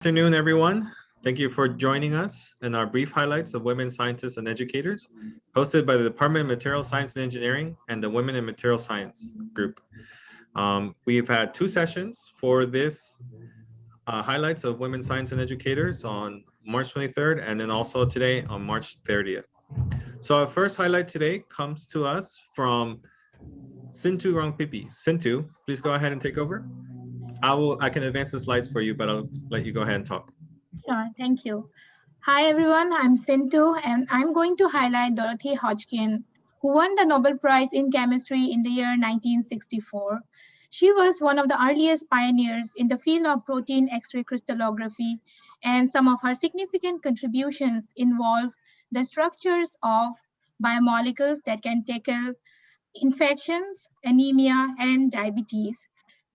Afternoon, everyone. Thank you for joining us in our brief highlights of women scientists and educators, hosted by the Department of Material Science and Engineering and the Women in Material Science group. We've had two sessions for this highlights of women science and educators on March 23rd, and then also today on March 30th. So our first highlight today comes to us from Sintu Rangpipi. Sintu, please go ahead and take over. I can advance the slides for you, but I'll let you go ahead and talk. Sure, thank you. Hi everyone, I'm Sintu and I'm going to highlight Dorothy Hodgkin, who won the Nobel Prize in Chemistry in the year 1964. She was one of the earliest pioneers in the field of protein X-ray crystallography, and some of her significant contributions involve the structures of biomolecules that can tackle infections, anemia, and diabetes.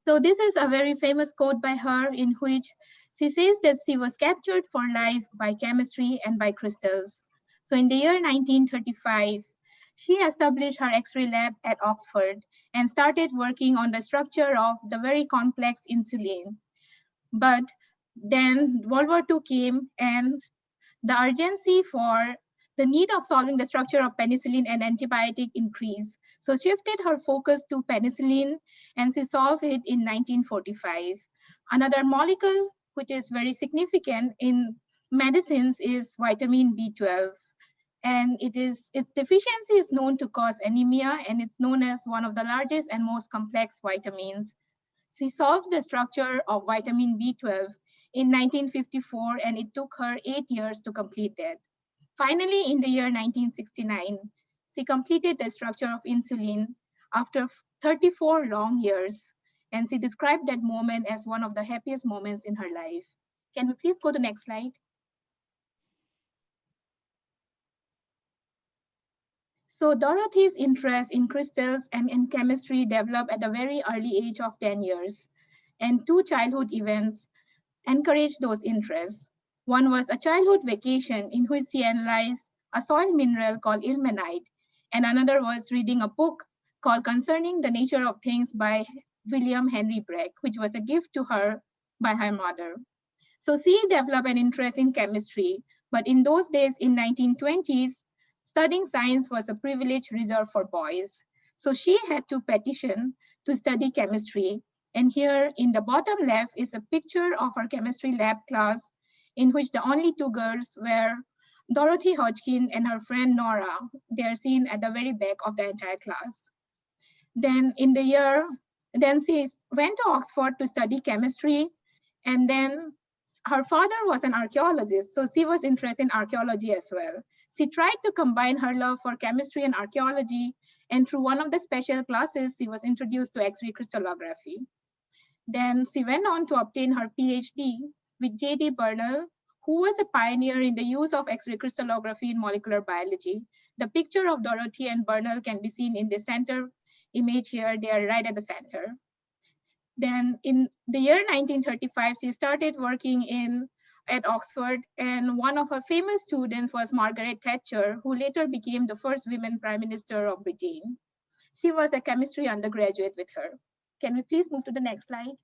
So this is a very famous quote by her in which she says that she was captured for life by chemistry and by crystals. So in the year 1935, she established her X-ray lab at Oxford and started working on the structure of the very complex insulin. But then World War II came and the urgency for the need of solving the structure of penicillin and antibiotic increased. So shifted her focus to penicillin and she solved it in 1945. Another molecule which is very significant in medicines is vitamin B12. And its deficiency is known to cause anemia, and it's known as one of the largest and most complex vitamins. She solved the structure of vitamin B12 in 1954, and it took her 8 years to complete that. Finally, in the year 1969, she completed the structure of insulin after 34 long years, and she described that moment as one of the happiest moments in her life. Can we please go to the next slide? So Dorothy's interest in crystals and in chemistry developed at a very early age of 10 years, and two childhood events encouraged those interests. One was a childhood vacation in which she analyzed a soil mineral called ilmenite, and another was reading a book called Concerning the Nature of Things by William Henry Bragg, which was a gift to her by her mother. So she developed an interest in chemistry, but in those days, in 1920s, studying science was a privilege reserved for boys. So she had to petition to study chemistry. And here in the bottom left is a picture of her chemistry lab class in which the only two girls were Dorothy Hodgkin and her friend Nora. They are seen at the very back of the entire class. Then she went to Oxford to study chemistry, and then her father was an archaeologist, so she was interested in archaeology as well. She tried to combine her love for chemistry and archaeology, and through one of the special classes, she was introduced to X-ray crystallography. Then she went on to obtain her PhD with J.D. Bernal, who was a pioneer in the use of X-ray crystallography in molecular biology. The picture of Dorothy and Bernal can be seen in the center image here. They are right at the center. Then in the year 1935, she started working at Oxford, and one of her famous students was Margaret Thatcher, who later became the first women Prime Minister of Britain. She was a chemistry undergraduate with her. Can we please move to the next slide?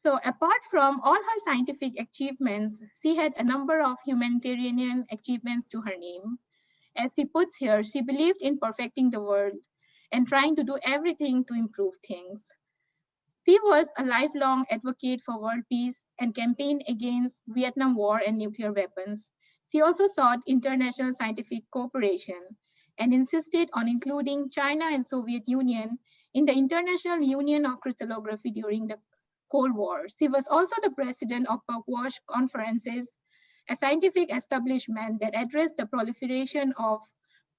So apart from all her scientific achievements, she had a number of humanitarian achievements to her name. As she puts here, she believed in perfecting the world and trying to do everything to improve things. She was a lifelong advocate for world peace and campaigned against Vietnam War and nuclear weapons. She also sought international scientific cooperation and insisted on including China and Soviet Union in the International Union of Crystallography during the Cold War. She was also the president of Pugwash conferences, a scientific establishment that addressed the proliferation of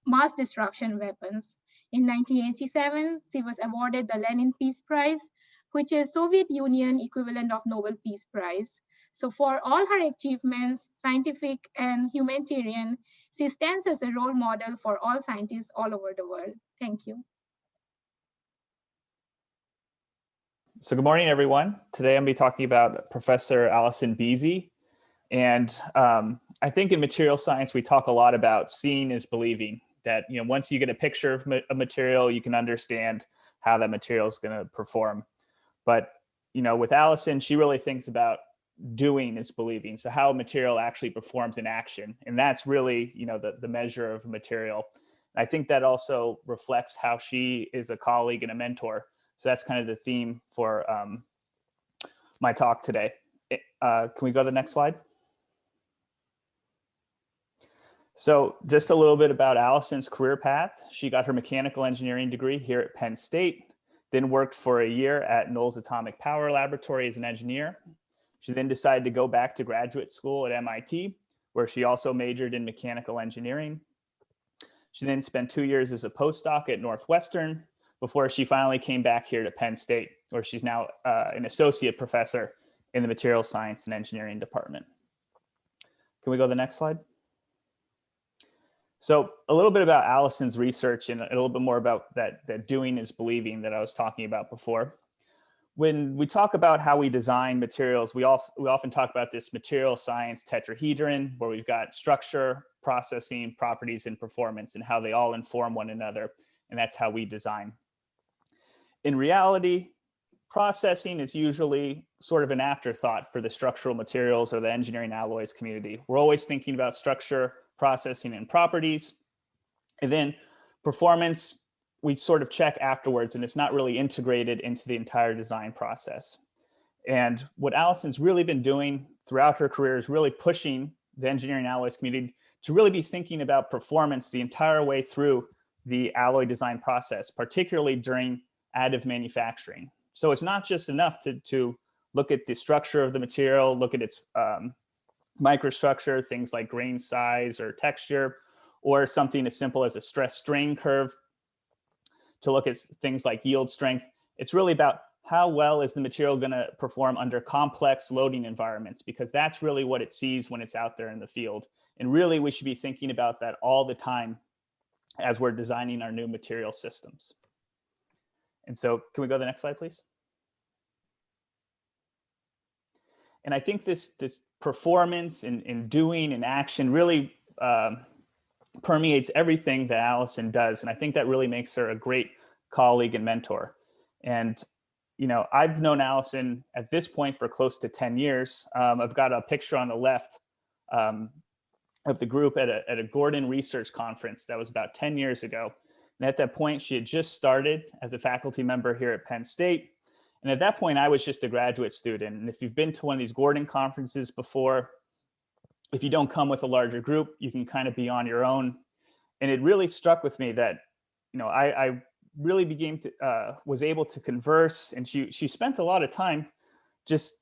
mass destruction weapons. In 1987, she was awarded the Lenin Peace Prize, which is Soviet Union equivalent of Nobel Peace Prize. So for all her achievements, scientific and humanitarian, she stands as a role model for all scientists all over the world. Thank you. So good morning, everyone. Today I'm going to be talking about Professor Allison Beese. And I think in material science, we talk a lot about seeing is believing, that once you get a picture of a material, you can understand how that material is going to perform. But with Allison, she really thinks about doing is believing. So how a material actually performs in action. And that's really, the measure of a material. I think that also reflects how she is a colleague and a mentor. So that's kind of the theme for my talk today. Can we go to the next slide? So just a little bit about Allison's career path. She got her mechanical engineering degree here at Penn State, then worked for a year at Knowles Atomic Power Laboratory as an engineer. She then decided to go back to graduate school at MIT, where she also majored in mechanical engineering. She then spent 2 years as a postdoc at Northwestern before she finally came back here to Penn State, where she's now an associate professor in the material science and engineering department. Can we go to the next slide? So a little bit about Allison's research and a little bit more about that doing is believing that I was talking about before. When we talk about how we design materials, we often talk about this material science tetrahedron, where we've got structure, processing, properties, and performance, and how they all inform one another. And that's how we design. In reality, processing is usually sort of an afterthought for the structural materials or the engineering alloys community. We're always thinking about structure, processing, and properties. And then performance, we sort of check afterwards, and it's not really integrated into the entire design process. And what Allison's really been doing throughout her career is really pushing the engineering alloys community to really be thinking about performance the entire way through the alloy design process, particularly during additive manufacturing. So it's not just enough to look at the structure of the material, look at its microstructure, things like grain size or texture, or something as simple as a stress strain curve, to look at things like yield strength. It's really about how well is the material going to perform under complex loading environments, because that's really what it sees when it's out there in the field. And really, we should be thinking about that all the time as we're designing our new material systems. And so can we go to the next slide, please? And I think this performance and doing and action really permeates everything that Allison does. And I think that really makes her a great colleague and mentor. And, I've known Allison at this point for close to 10 years. I've got a picture on the left of the group at a Gordon Research Conference that was about 10 years ago. And at that point, she had just started as a faculty member here at Penn State. And at that point, I was just a graduate student. And if you've been to one of these Gordon conferences before, if you don't come with a larger group, you can kind of be on your own. And it really struck with me that, I really was able to converse, and she spent a lot of time just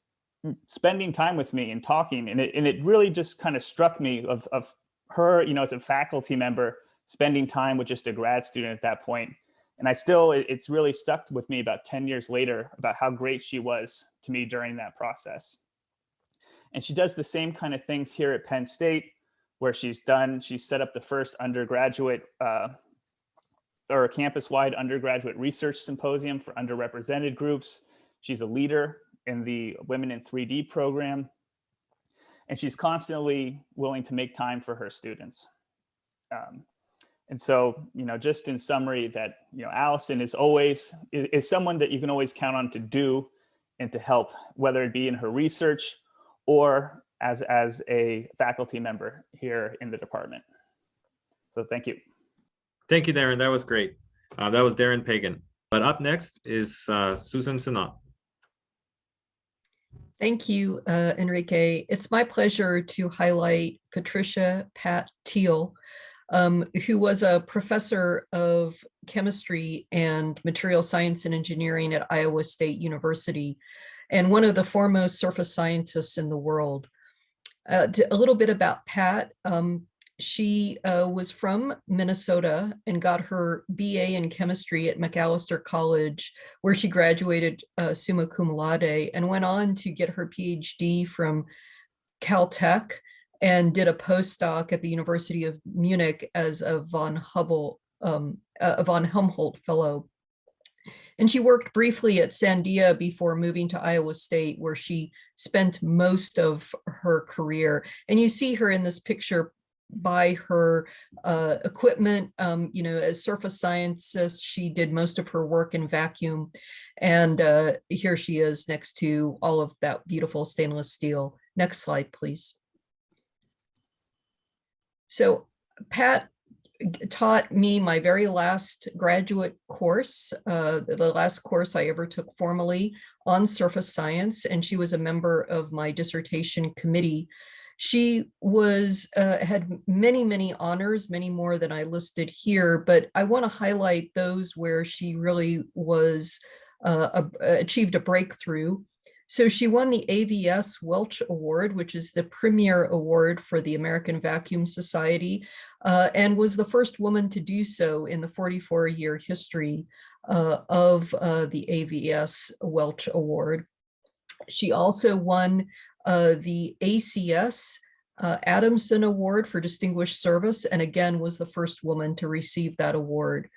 spending time with me and talking. And it really just kind of struck me of her, as a faculty member, spending time with just a grad student at that point. And it's really stuck with me about 10 years later about how great she was to me during that process. And she does the same kind of things here at Penn State, where she's set up the first undergraduate or campus-wide undergraduate research symposium for underrepresented groups. She's a leader in the Women in 3D program. And she's constantly willing to make time for her students. And so, just in summary, that, Allison is someone that you can always count on to do and to help, whether it be in her research or as a faculty member here in the department. So thank you. Thank you, Darren. That was great. That was Darren Pagan. But up next is Susan Sanaa. Thank you, Enrique. It's my pleasure to highlight Patricia Pat Teal, who was a professor of chemistry and material science and engineering at Iowa State University, and one of the foremost surface scientists in the world. A little bit about Pat. She was from Minnesota and got her BA in chemistry at Macalester College, where she graduated summa cum laude, and went on to get her PhD from Caltech and did a postdoc at the University of Munich as a von Helmholtz fellow. And she worked briefly at Sandia before moving to Iowa State, where she spent most of her career. And you see her in this picture by her equipment. As surface scientist, she did most of her work in vacuum. And here she is next to all of that beautiful stainless steel. Next slide, please. So Pat taught me my very last graduate course, the last course I ever took formally on surface science, and she was a member of my dissertation committee. She was had many, many honors, many more than I listed here, but I want to highlight those where she really was achieved a breakthrough. So she won the AVS Welch Award, which is the premier award for the American Vacuum Society, and was the first woman to do so in the 44-year history of the AVS Welch Award. She also won the ACS Adamson Award for Distinguished Service, and again was the first woman to receive that award.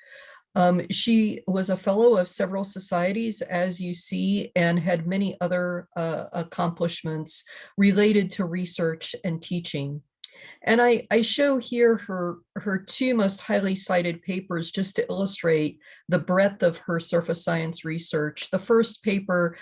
She was a fellow of several societies, as you see, and had many other accomplishments related to research and teaching. And I show here her two most highly cited papers just to illustrate the breadth of her surface science research. The first paper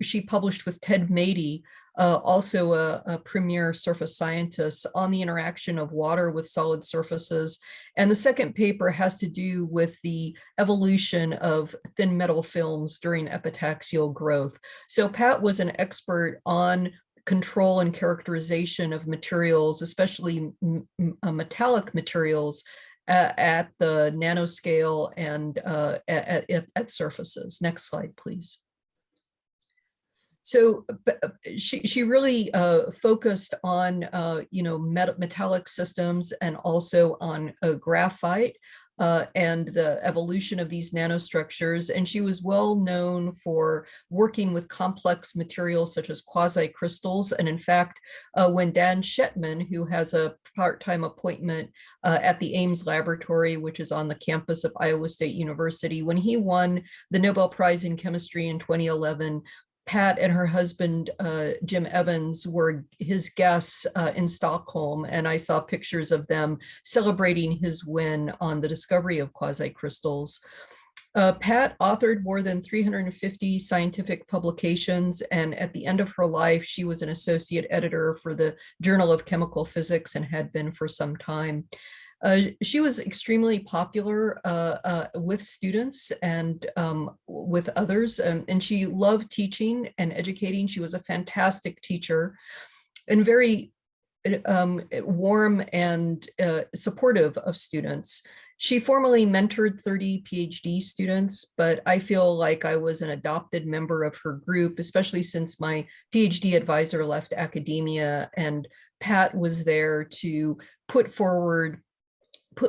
she published with Ted Matey, also a premier surface scientist, on the interaction of water with solid surfaces. And the second paper has to do with the evolution of thin metal films during epitaxial growth. So Pat was an expert on control and characterization of materials, especially metallic materials at the nanoscale and at surfaces. Next slide, please. So she really focused on metallic systems and also on graphite and the evolution of these nanostructures. And she was well known for working with complex materials such as quasi-crystals. And in fact, when Dan Shetman, who has a part-time appointment at the Ames Laboratory, which is on the campus of Iowa State University, when he won the Nobel Prize in Chemistry in 2011, Pat and her husband, Jim Evans, were his guests in Stockholm, and I saw pictures of them celebrating his win on the discovery of quasi-crystals. Pat authored more than 350 scientific publications, and at the end of her life, she was an associate editor for the Journal of Chemical Physics and had been for some time. She was extremely popular with students and with others, and she loved teaching and educating. She was a fantastic teacher and very warm and supportive of students. She formally mentored 30 PhD students, but I feel like I was an adopted member of her group, especially since my PhD advisor left academia, and Pat was there to put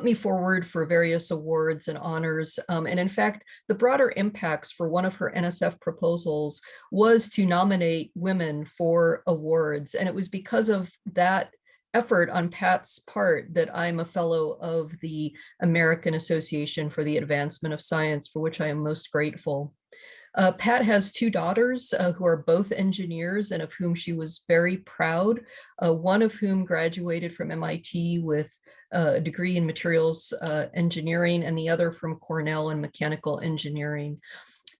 me forward for various awards and honors. And in fact, the broader impacts for one of her NSF proposals was to nominate women for awards. And it was because of that effort on Pat's part that I'm a fellow of the American Association for the Advancement of Science, for which I am most grateful. Pat has two daughters who are both engineers and of whom she was very proud, one of whom graduated from MIT with a degree in materials engineering and the other from Cornell in mechanical engineering.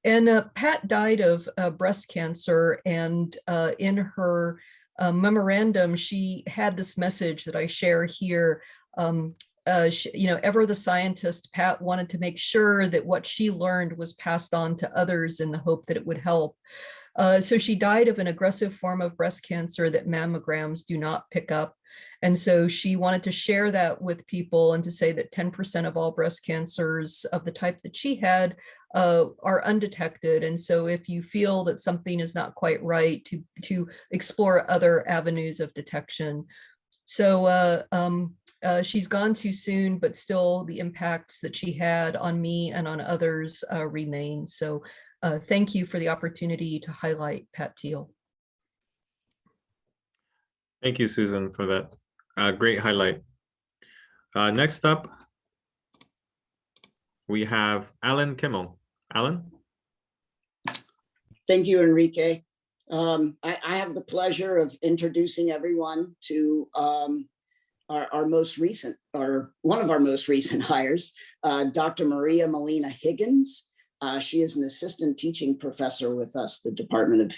And Pat died of breast cancer, and in her memorandum, she had this message that I share here. Ever the scientist, Pat wanted to make sure that what she learned was passed on to others in the hope that it would help. So she died of an aggressive form of breast cancer that mammograms do not pick up. And so she wanted to share that with people and to say that 10% of all breast cancers of the type that she had are undetected. And so if you feel that something is not quite right, to explore other avenues of detection. So she's gone too soon, but still the impacts that she had on me and on others remain. So thank you for the opportunity to highlight Pat Teal. Thank you, Susan, for that great highlight. Next up, we have Alan Kimmel. Alan? Thank you, Enrique. I have the pleasure of introducing everyone to our most recent, or one of our most recent hires, Dr. Maria Molina Higgins. She is an assistant teaching professor with us, the Department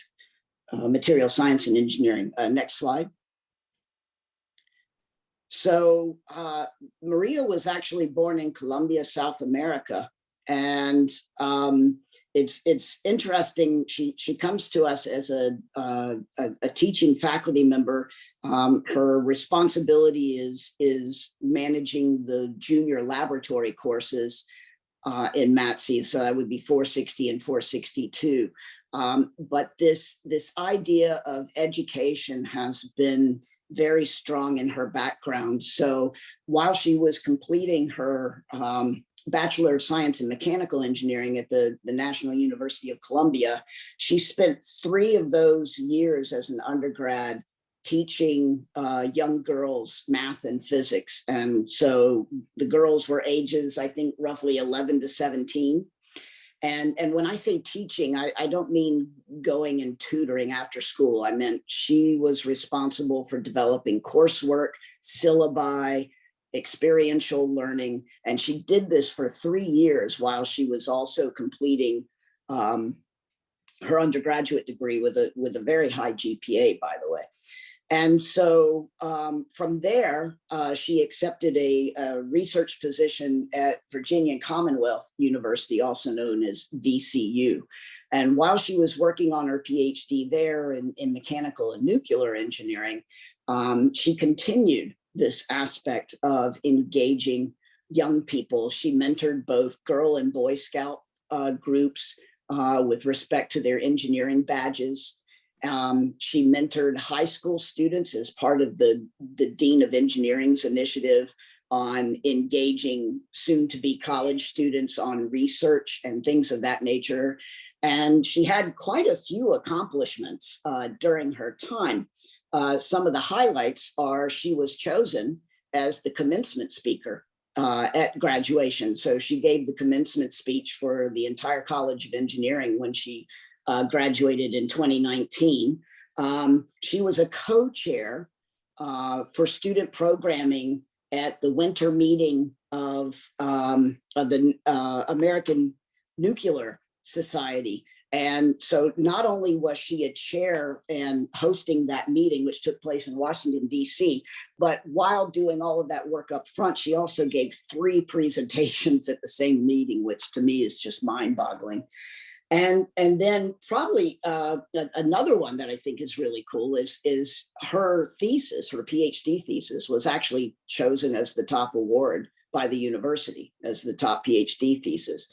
of Material Science and Engineering. Next slide. So Maria was actually born in Colombia, South America. And it's interesting. She comes to us as a teaching faculty member. Her responsibility is managing the junior laboratory courses in MatSE. So that would be 460 and 462. But this idea of education has been very strong in her background. So while she was completing her Bachelor of Science in Mechanical Engineering at the National University of Columbia, she spent 3 of those years as an undergrad teaching young girls math and physics. And so the girls were ages, I think, roughly 11 to 17. And when I say teaching, I don't mean going and tutoring after school. I meant she was responsible for developing coursework, syllabi, experiential learning. And she did this for 3 years while she was also completing her undergraduate degree with a very high GPA, by the way. And so from there, she accepted a research position at Virginia Commonwealth University, also known as VCU. And while she was working on her PhD there in mechanical and nuclear engineering, she continued this aspect of engaging young people. She mentored both Girl and Boy Scout groups with respect to their engineering badges. She mentored high school students as part of the Dean of Engineering's initiative on engaging soon-to-be college students on research and things of that nature. And she had quite a few accomplishments during her time. Some of the highlights are she was chosen as the commencement speaker at graduation. So she gave the commencement speech for the entire College of Engineering when she graduated in 2019. She was a co-chair for student programming at the winter meeting of the American Nuclear Society. And so not only was she a chair and hosting that meeting, which took place in Washington, D.C., but while doing all of that work up front, she also gave 3 presentations at the same meeting, which to me is just mind-boggling. And then probably another one that I think is really cool is her thesis, her PhD thesis was actually chosen as the top award by the university as the top PhD thesis.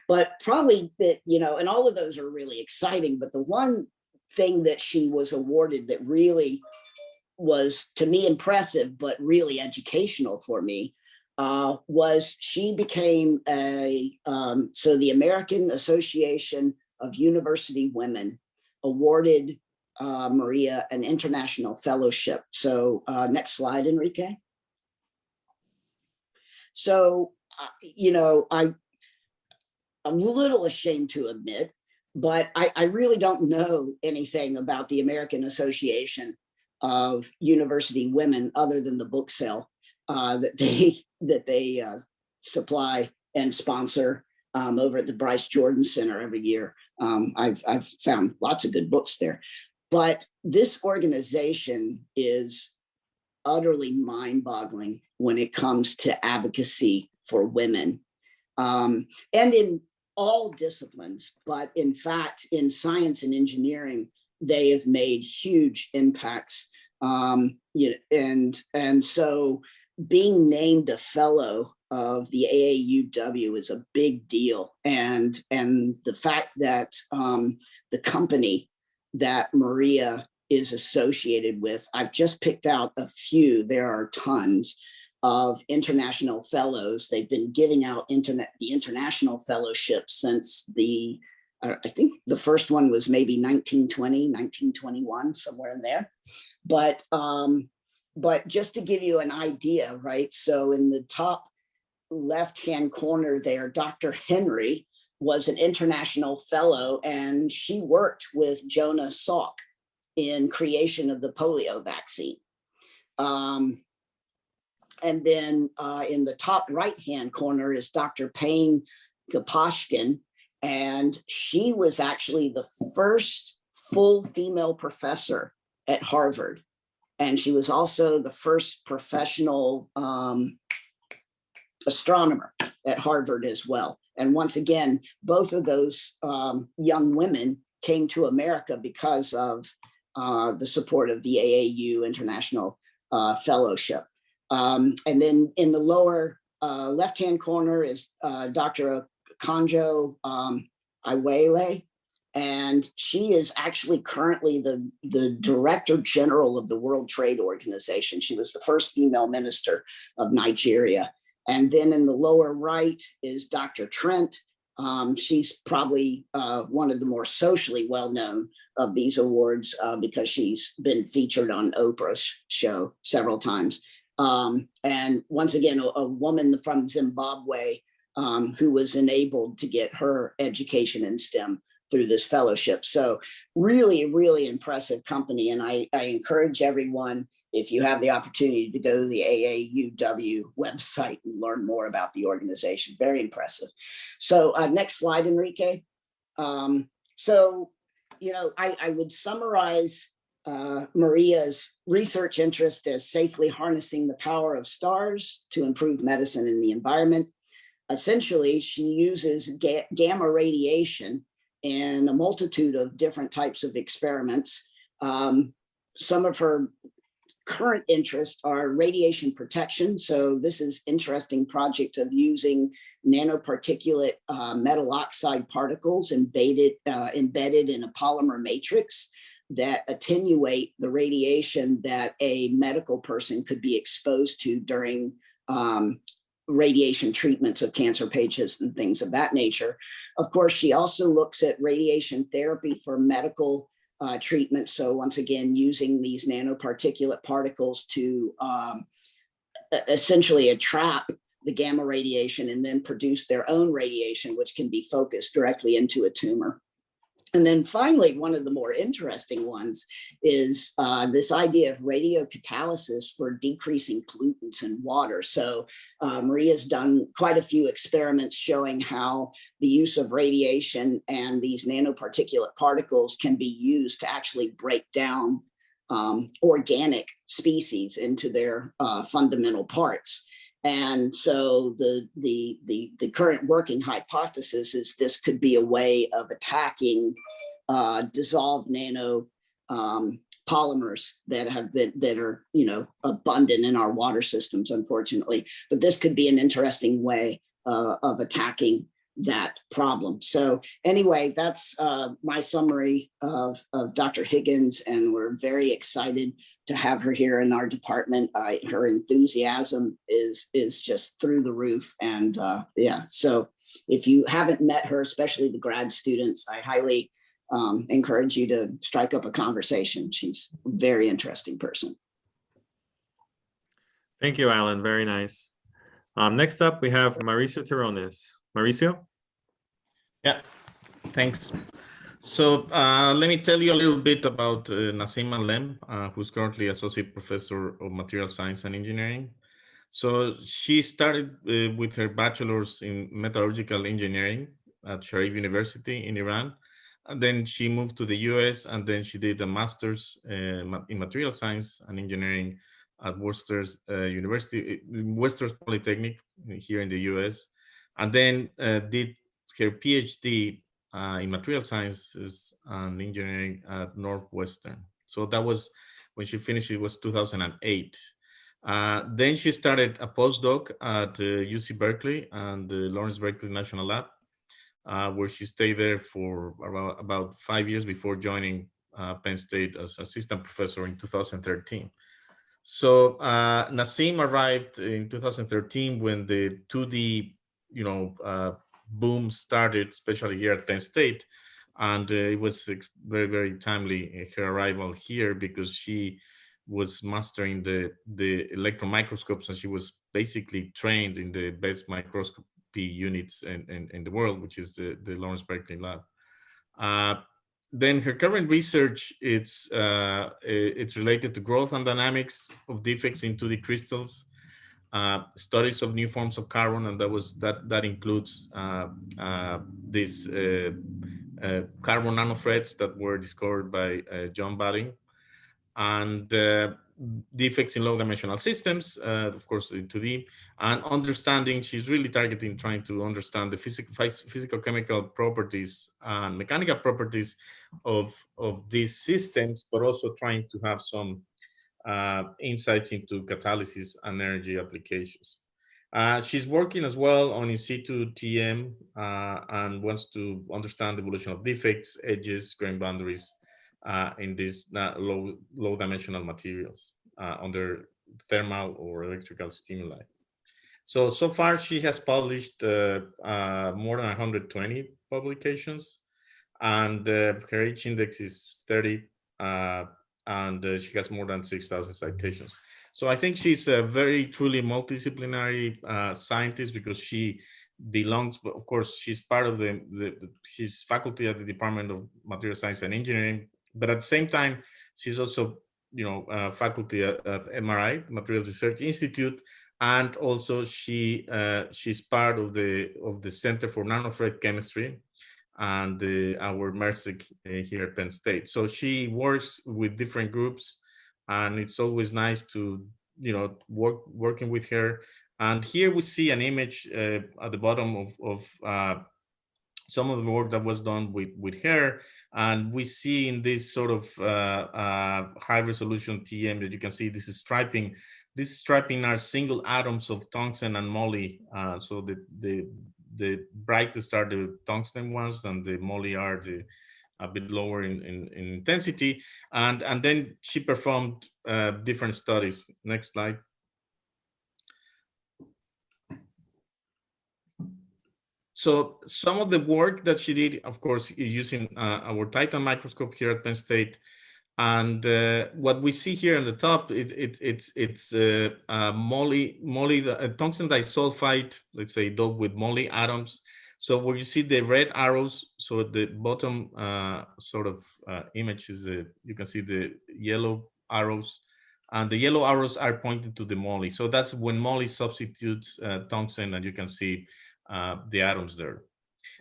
But probably that, and all of those are really exciting, but the one thing that she was awarded that really was, to me, impressive, but really educational for me, was she became so the American Association of University Women awarded Maria an international fellowship. So next slide, Enrique. So, I'm a little ashamed to admit, but I really don't know anything about the American Association of University Women other than the book sale that they supply and sponsor over at the Bryce Jordan Center every year. I've found lots of good books there, but this organization is utterly mind-boggling when it comes to advocacy for women, and in all disciplines. But in fact, in science and engineering, they have made huge impacts. And so being named a fellow of the AAUW is a big deal. And the fact that the company that Maria is associated with, I've just picked out a few, there are tons of international fellows. They've been giving out the international fellowship since I think the first one was maybe 1920, 1921, somewhere in there. But just to give you an idea, right? So in the top left-hand corner there, Dr. Henry was an international fellow, and she worked with Jonah Salk in creation of the polio vaccine. And then in the top right-hand corner is Dr. Payne Gaposchkin, and she was actually the first full female professor at Harvard. And she was also the first professional astronomer at Harvard as well. And once again, both of those young women came to America because of the support of the AAU International Fellowship. And then in the lower left-hand corner is Dr. Kanjo Iwele, and she is actually currently the Director General of the World Trade Organization. She was the first female minister of Nigeria. And then in the lower right is Dr. Trent. She's probably one of the more socially well-known of these awards because she's been featured on Oprah's show several times. And once again, a woman from Zimbabwe who was enabled to get her education in STEM through this fellowship. So really, really impressive company. And I encourage everyone, if you have the opportunity, to go to the AAUW website and learn more about the organization. Very impressive. So next slide, Enrique. So, you know, I would summarize Maria's research interest as safely harnessing the power of stars to improve medicine and the environment. Essentially, she uses gamma radiation in a multitude of different types of experiments. Some of her current interests are radiation protection. So this is interesting project of using nanoparticulate metal oxide particles embedded in a polymer matrix that attenuate the radiation that a medical person could be exposed to during radiation treatments of cancer patients and things of that nature. Of course, she also looks at radiation therapy for medical treatment. So once again, using these nanoparticulate particles to essentially trap the gamma radiation and then produce their own radiation, which can be focused directly into a tumor. And then finally, one of the more interesting ones is this idea of radiocatalysis for decreasing pollutants in water. So Maria's done quite a few experiments showing how the use of radiation and these nanoparticulate particles can be used to actually break down organic species into their fundamental parts. And so the current working hypothesis is this could be a way of attacking dissolved nano polymers that are abundant in our water systems, unfortunately. But this could be an interesting way of attacking that problem. So anyway, that's my summary of Dr. Higgins, and we're very excited to have her here in our department. Her enthusiasm is just through the roof. And yeah, so if you haven't met her, especially the grad students, I highly encourage you to strike up a conversation. She's a very interesting person. Thank you, Alan. Very nice. Next up, we have Mauricio Terrones. Mauricio? Yeah, thanks. So let me tell you a little bit about Nasim Alem, who's currently Associate Professor of Material Science and Engineering. So she started with her bachelor's in metallurgical engineering at Sharif University in Iran. And then she moved to the US, and then she did a master's in material science and engineering at Worcester's University, Worcester's Polytechnic here in the US. And then did her PhD in material sciences and engineering at Northwestern. So that was when she finished, it was 2008. Then she started a postdoc at UC Berkeley and the Lawrence Berkeley National Lab, where she stayed there for about 5 years before joining Penn State as assistant professor in 2013. So Nasim arrived in 2013 when the 2D, boom started, especially here at Penn State. And it was very, very timely, her arrival here, because she was mastering the electron microscopes, and she was basically trained in the best microscopy units in the world, which is the Lawrence Berkeley lab. Then her current research, it's related to growth and dynamics of defects in 2D crystals. studies of new forms of carbon, and that includes these carbon nanothreads that were discovered by John Baring, and defects in low-dimensional systems, of course, in 2D, and understanding. She's really targeting trying to understand the physical chemical properties and mechanical properties of these systems, but also trying to have some insights into catalysis and energy applications. She's working as well on in situ TM and wants to understand the evolution of defects, edges, grain boundaries in these low dimensional materials under thermal or electrical stimuli. So far she has published more than 120 publications, and her H index is 30, and she has more than 6,000 citations. So I think she's a very truly multidisciplinary scientist, because she belongs, of course, she's part of she's faculty at the Department of Material Science and Engineering, but at the same time, she's also, faculty at MRI, Materials Research Institute, and also she's part of the Center for Nanothread Chemistry and our MatSE here at Penn State. So she works with different groups, and it's always nice to working with her. And here we see an image at the bottom of some of the work that was done with her, and we see in this sort of high resolution TM that you can see this is striping. This striping are single atoms of tungsten and moly. So the brightest are the tungsten ones, and the moly are a bit lower in intensity. And then she performed different studies. Next slide. So some of the work that she did, of course, using our Titan microscope here at Penn State. And what we see here on the top, it's moly, tungsten disulfide, let's say, doped with moly atoms. So where you see the red arrows, so at the bottom sort of image is, you can see the yellow arrows, and the yellow arrows are pointing to the moly. So that's when moly substitutes tungsten, and you can see the atoms there.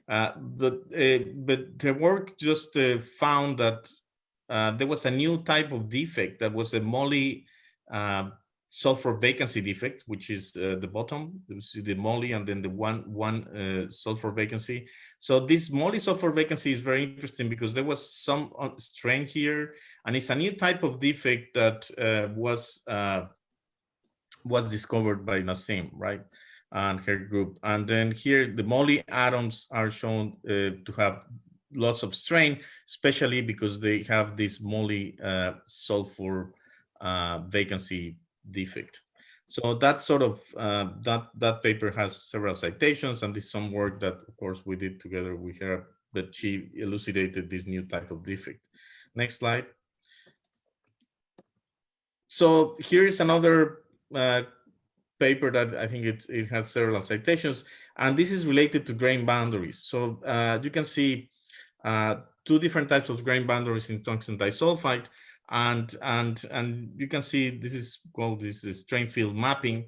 But the work just found that there was a new type of defect that was a moly sulfur vacancy defect, which is the bottom. You see the moly and then the one sulfur vacancy. So this moly sulfur vacancy is very interesting because there was some strain here, and it's a new type of defect that was discovered by Nasim, right, and her group. And then here the moly atoms are shown to have lots of strain, especially because they have this moly sulfur vacancy defect. So that sort of that paper has several citations, and this is some work that, of course, we did together with her, but she elucidated this new type of defect. Next slide. So here is another paper that I think it has several citations, and this is related to grain boundaries. So you can see two different types of grain boundaries in tungsten disulfide, and you can see this is called this strain field mapping,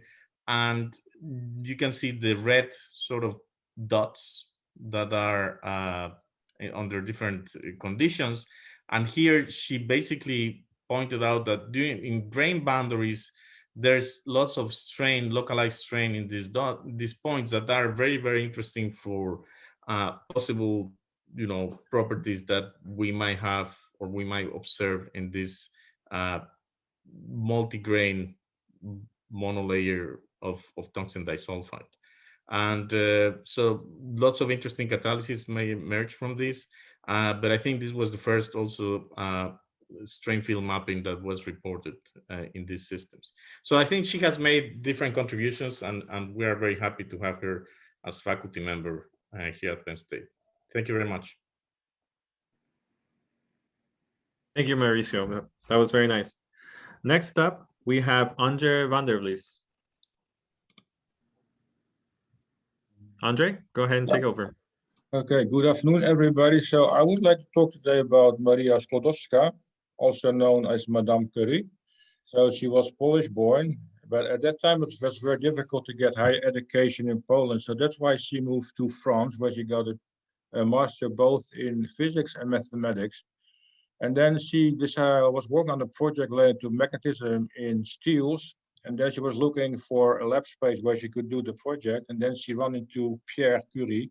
and you can see the red sort of dots that are under different conditions. And here she basically pointed out that in grain boundaries, there's lots of strain, localized strain in these points that are very, very interesting for possible, properties that we might have or we might observe in this multi-grain monolayer of tungsten disulfide. And so lots of interesting catalysis may emerge from this, but I think this was the first also strain field mapping that was reported in these systems. So I think she has made different contributions, and we are very happy to have her as faculty member here at Penn State. Thank you very much. Thank you, Mauricio. That was very nice. Next up, we have Andre van der Vlies. Andre, go ahead and take over. Okay, good afternoon, everybody. So I would like to talk today about Maria Sklodowska, also known as Madame Curie. So she was Polish born, But at that time, it was very difficult to get higher education in Poland. So that's why she moved to France, where she got a master both in physics and mathematics. And then she was working on a project related to magnetism in steels. And then she was looking for a lab space where she could do the project. And then she ran into Pierre Curie,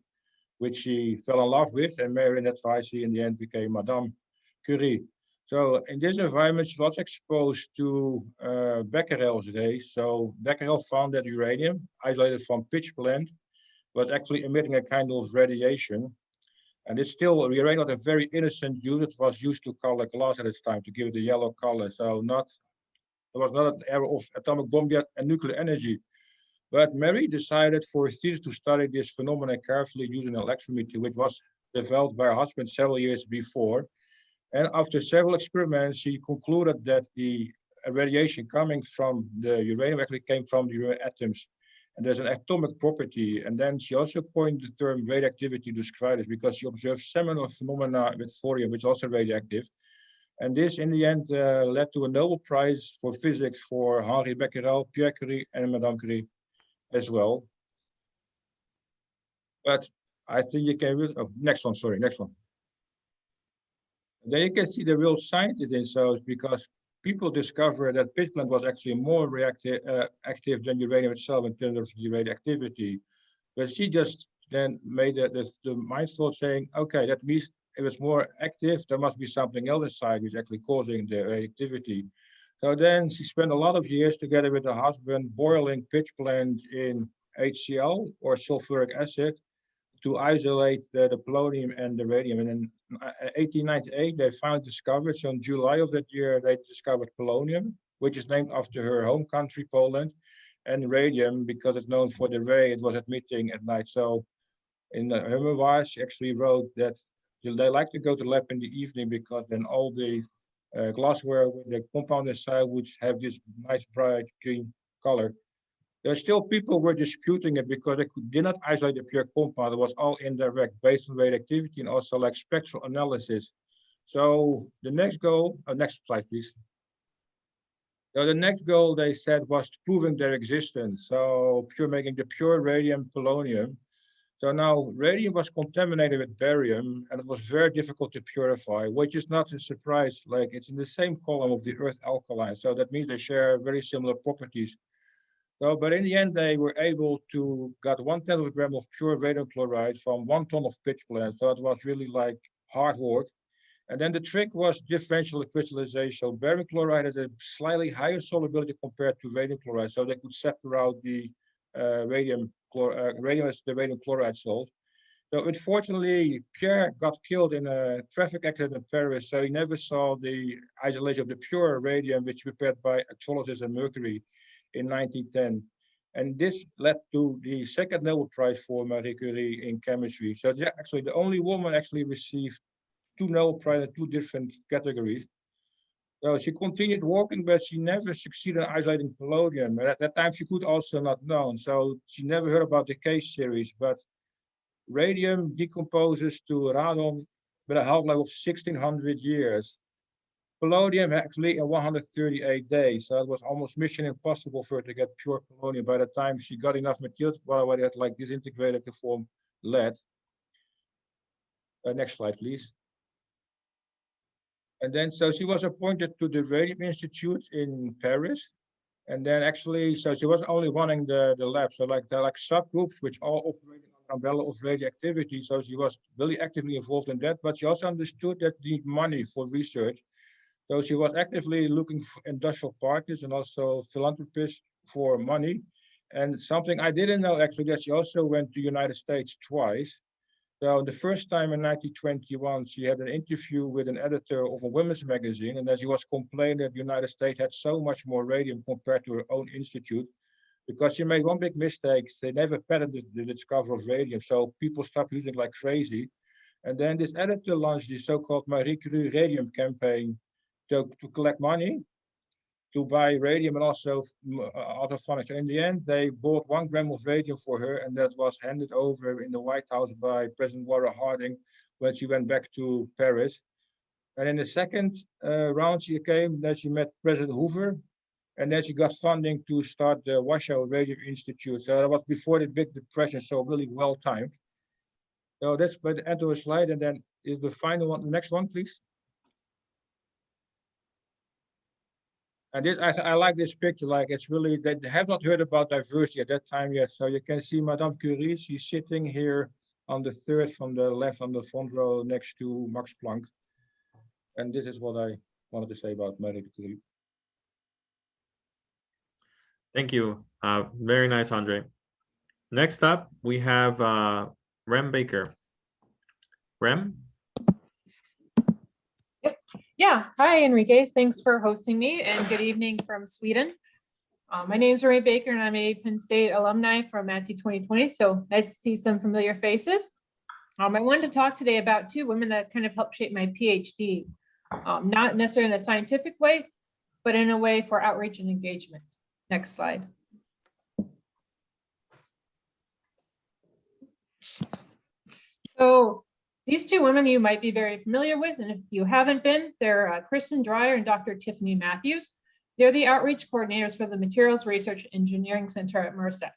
which she fell in love with. And Marion advised she in the end became Madame Curie. So in this environment, she was exposed to Becquerel's rays. So Becquerel found that uranium, isolated from pitchblende, was actually emitting a kind of radiation. And it's still uranium, not a very innocent use. It was used to color glass at its time to give it a yellow color. So there was not an era of atomic bomb yet and nuclear energy. But Mary decided for a thesis to study this phenomenon carefully using electrometry, which was developed by her husband several years before. And after several experiments, she concluded that the radiation coming from the uranium actually came from the uranium atoms. And there's an atomic property. And then she also coined the term radioactivity to describe this because she observed similar phenomena with thorium, which is also radioactive. And this, in the end, led to a Nobel Prize for physics for Henri Becquerel, Pierre Curie, and Madame Curie as well. But I think you can, next one. And then you can see the real scientist in those because people discovered that pitchblende was actually more active than uranium itself in terms of the radioactivity. But she just then made the mind thought saying, okay, that means if it's more active, there must be something else inside which is actually causing the radioactivity. So then she spent a lot of years together with her husband boiling pitchblende in HCl or sulfuric acid to isolate the polonium and the radium. And in 1898, they finally discovered, so in July of that year, they discovered polonium, which is named after her home country, Poland, and radium, because it's known for the ray it was emitting at night. So in her memoirs, she actually wrote that they like to go to the lab in the evening because then all the glassware with the compound inside would have this nice bright green color. There are still people who were disputing it because they did not isolate the pure compound. It was all indirect based on radioactivity and also like spectral analysis. So the next goal, next slide, please. So the next goal they said was proving their existence. So making the pure radium polonium. So now radium was contaminated with barium and it was very difficult to purify, which is not a surprise. Like it's in the same column of the earth alkaline. So that means they share very similar properties. So, but in the end, they were able to get 1/10 gram of pure radium chloride from 1 ton of pitchblende. So it was really like hard work. And then the trick was differential crystallization. So barium chloride has a slightly higher solubility compared to radium chloride. So they could separate out the radium as the radium chloride salt. So unfortunately, Pierre got killed in a traffic accident in Paris. So he never saw the isolation of the pure radium, which prepared by electrolysis and mercury in 1910. And this led to the second Nobel Prize for Marie Curie in chemistry. So actually the only woman actually received 2 Nobel Prizes in 2 different categories. So she continued working, but she never succeeded in isolating polonium. And at that time, she could also not know. So she never heard about the Case series, but radium decomposes to radon with a half-life of 1600 years. Polonium actually in 138 days. So it was almost mission impossible for her to get pure polonium by the time she got enough material while they had like disintegrated to form lead. Next slide, please. And then, so she was appointed to the Radium Institute in Paris. And then actually, so she was only running the lab. So like there are like subgroups which all operating on the umbrella of radioactivity. So she was really actively involved in that, but she also understood that they need money for research. So she was actively looking for industrial partners and also philanthropists for money. And something I didn't know actually that she also went to the United States twice. So the first time in 1921, she had an interview with an editor of a women's magazine, and then she was complaining that the United States had so much more radium compared to her own institute, because she made one big mistake. They never patented the discovery of radium, so people stopped using like crazy. And then this editor launched the so-called Marie Curie Radium campaign to collect money to buy radium and also other furniture. In the end, they bought 1 gram of radium for her, and that was handed over in the White House by President Warren Harding when she went back to Paris. And in the second round she came, then she met President Hoover, And then she got funding to start the Warsaw Radio Institute. So that was before the Big Depression, so really well timed. So that's by the end of the slide. And then is the final one, the next one, please. And this, I like this picture, like it's really, they have not heard about diversity at that time yet. So you can see Madame Curie, she's sitting here on the third from the left on the front row next to Max Planck. And this is what I wanted to say about Marie Curie. Thank you. Very nice, Andre. Next up, we have Rem Baker. Rem? Yep. Yeah. Hi, Enrique. Thanks for hosting me, and good evening from Sweden. My name is Rem Baker, and I'm a Penn State alumni from MatSE 2020. So nice to see some familiar faces. I wanted to talk today about two women that kind of helped shape my PhD, not necessarily in a scientific way, but in a way for outreach and engagement. Next slide. So these two women you might be very familiar with, and if you haven't been, they're Kristin Dreyer and Dr. Tiffany Matthews. They're the outreach coordinators for the Materials Research Engineering Center at MRSEC.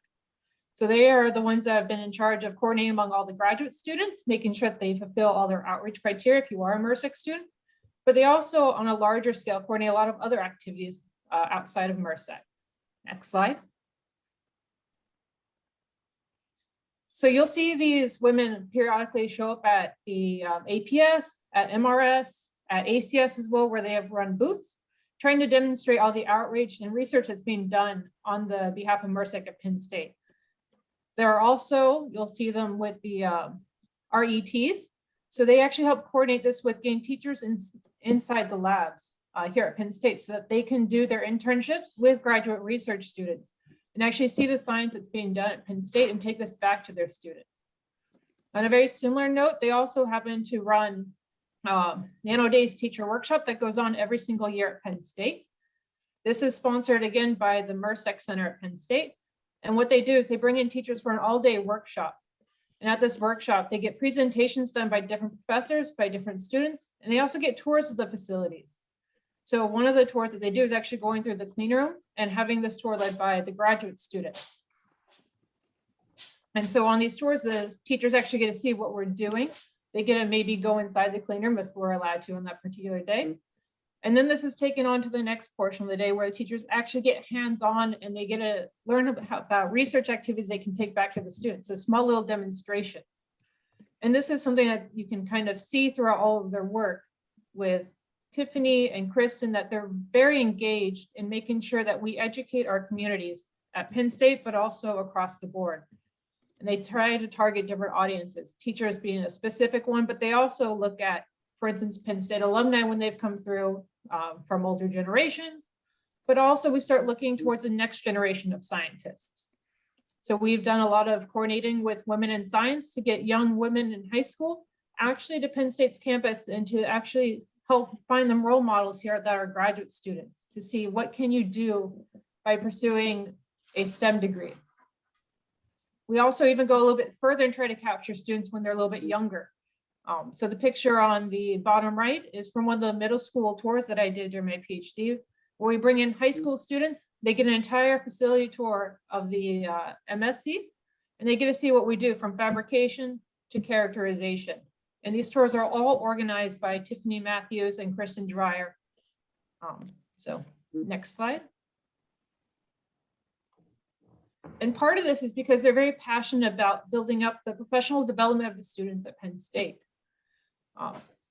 So they are the ones that have been in charge of coordinating among all the graduate students, making sure that they fulfill all their outreach criteria if you are a MRSEC student. But they also, on a larger scale, coordinate a lot of other activities outside of MRSEC. Next slide. So you'll see these women periodically show up at the APS, at MRS, at ACS as well, where they have run booths, trying to demonstrate all the outreach and research that's being done on the behalf of MRSEC at Penn State. There are also, you'll see them with the RETs. So they actually help coordinate this with getting teachers inside the labs here at Penn State so that they can do their internships with graduate research students and actually see the science that's being done at Penn State and take this back to their students. On a very similar note, they also happen to run Nano Days teacher workshop that goes on every single year at Penn State. This is sponsored again by the MRSEC Center at Penn State. And what they do is they bring in teachers for an all-day workshop. And at this workshop, they get presentations done by different professors, by different students, and they also get tours of the facilities. So one of the tours that they do is actually going through the clean room and having this tour led by the graduate students. And so on these tours, the teachers actually get to see what we're doing. They get to maybe go inside the clean room if we're allowed to on that particular day. And then this is taken on to the next portion of the day where the teachers actually get hands-on and they get to learn about research activities they can take back to the students. So small little demonstrations. And this is something that you can kind of see throughout all of their work with Tiffany and Kristin, that they're very engaged in making sure that we educate our communities at Penn State, but also across the board. And they try to target different audiences, teachers being a specific one, but they also look at, for instance, Penn State alumni when they've come through from older generations, but also we start looking towards the next generation of scientists. So we've done a lot of coordinating with women in science to get young women in high school actually to Penn State's campus and to actually help find them role models here that are graduate students to see what can you do by pursuing a STEM degree. We also even go a little bit further and try to capture students when they're a little bit younger. So the picture on the bottom right is from one of the middle school tours that I did during my PhD, where we bring in high school students. They get an entire facility tour of the MSc, and they get to see what we do from fabrication to characterization. And these tours are all organized by Tiffany Matthews and Kristin Dreyer. So next slide. And part of this is because they're very passionate about building up the professional development of the students at Penn State.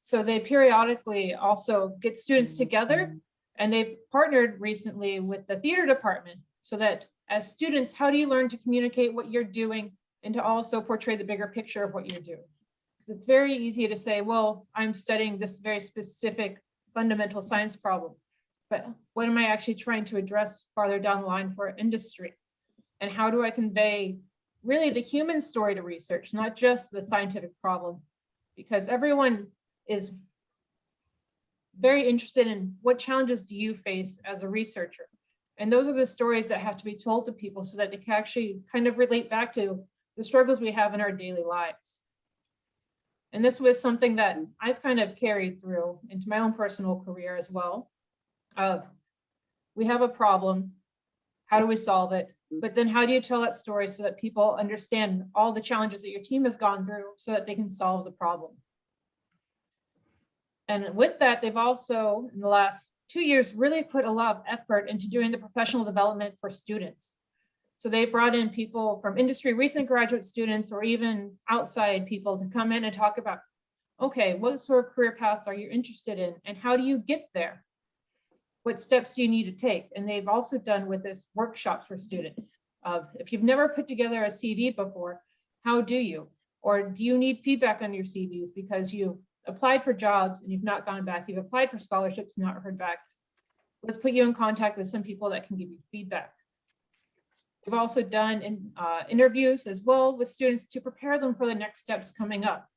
So they periodically also get students together, and they've partnered recently with the theater department so that as students, how do you learn to communicate what you're doing and to also portray the bigger picture of what you're doing? Because it's very easy to say, well, I'm studying this very specific fundamental science problem, but what am I actually trying to address farther down the line for industry? And how do I convey really the human story to research, not just the scientific problem? Because everyone is very interested in what challenges do you face as a researcher? And those are the stories that have to be told to people so that they can actually kind of relate back to the struggles we have in our daily lives. And this was something that I've kind of carried through into my own personal career as well, of we have a problem. How do we solve it? But then how do you tell that story so that people understand all the challenges that your team has gone through so that they can solve the problem? And with that, they've also, in the last 2 years, really put a lot of effort into doing the professional development for students. So they brought in people from industry, recent graduate students, or even outside people to come in and talk about, okay, what sort of career paths are you interested in? And how do you get there? What steps do you need to take? And they've also done with this workshops for students of, if you've never put together a CV before, how do you? Or do you need feedback on your CVs because you applied for jobs and you've not gone back, you've applied for scholarships, not heard back? Let's put you in contact with some people that can give you feedback. We've also done interviews as well with students to prepare them for the next steps coming up.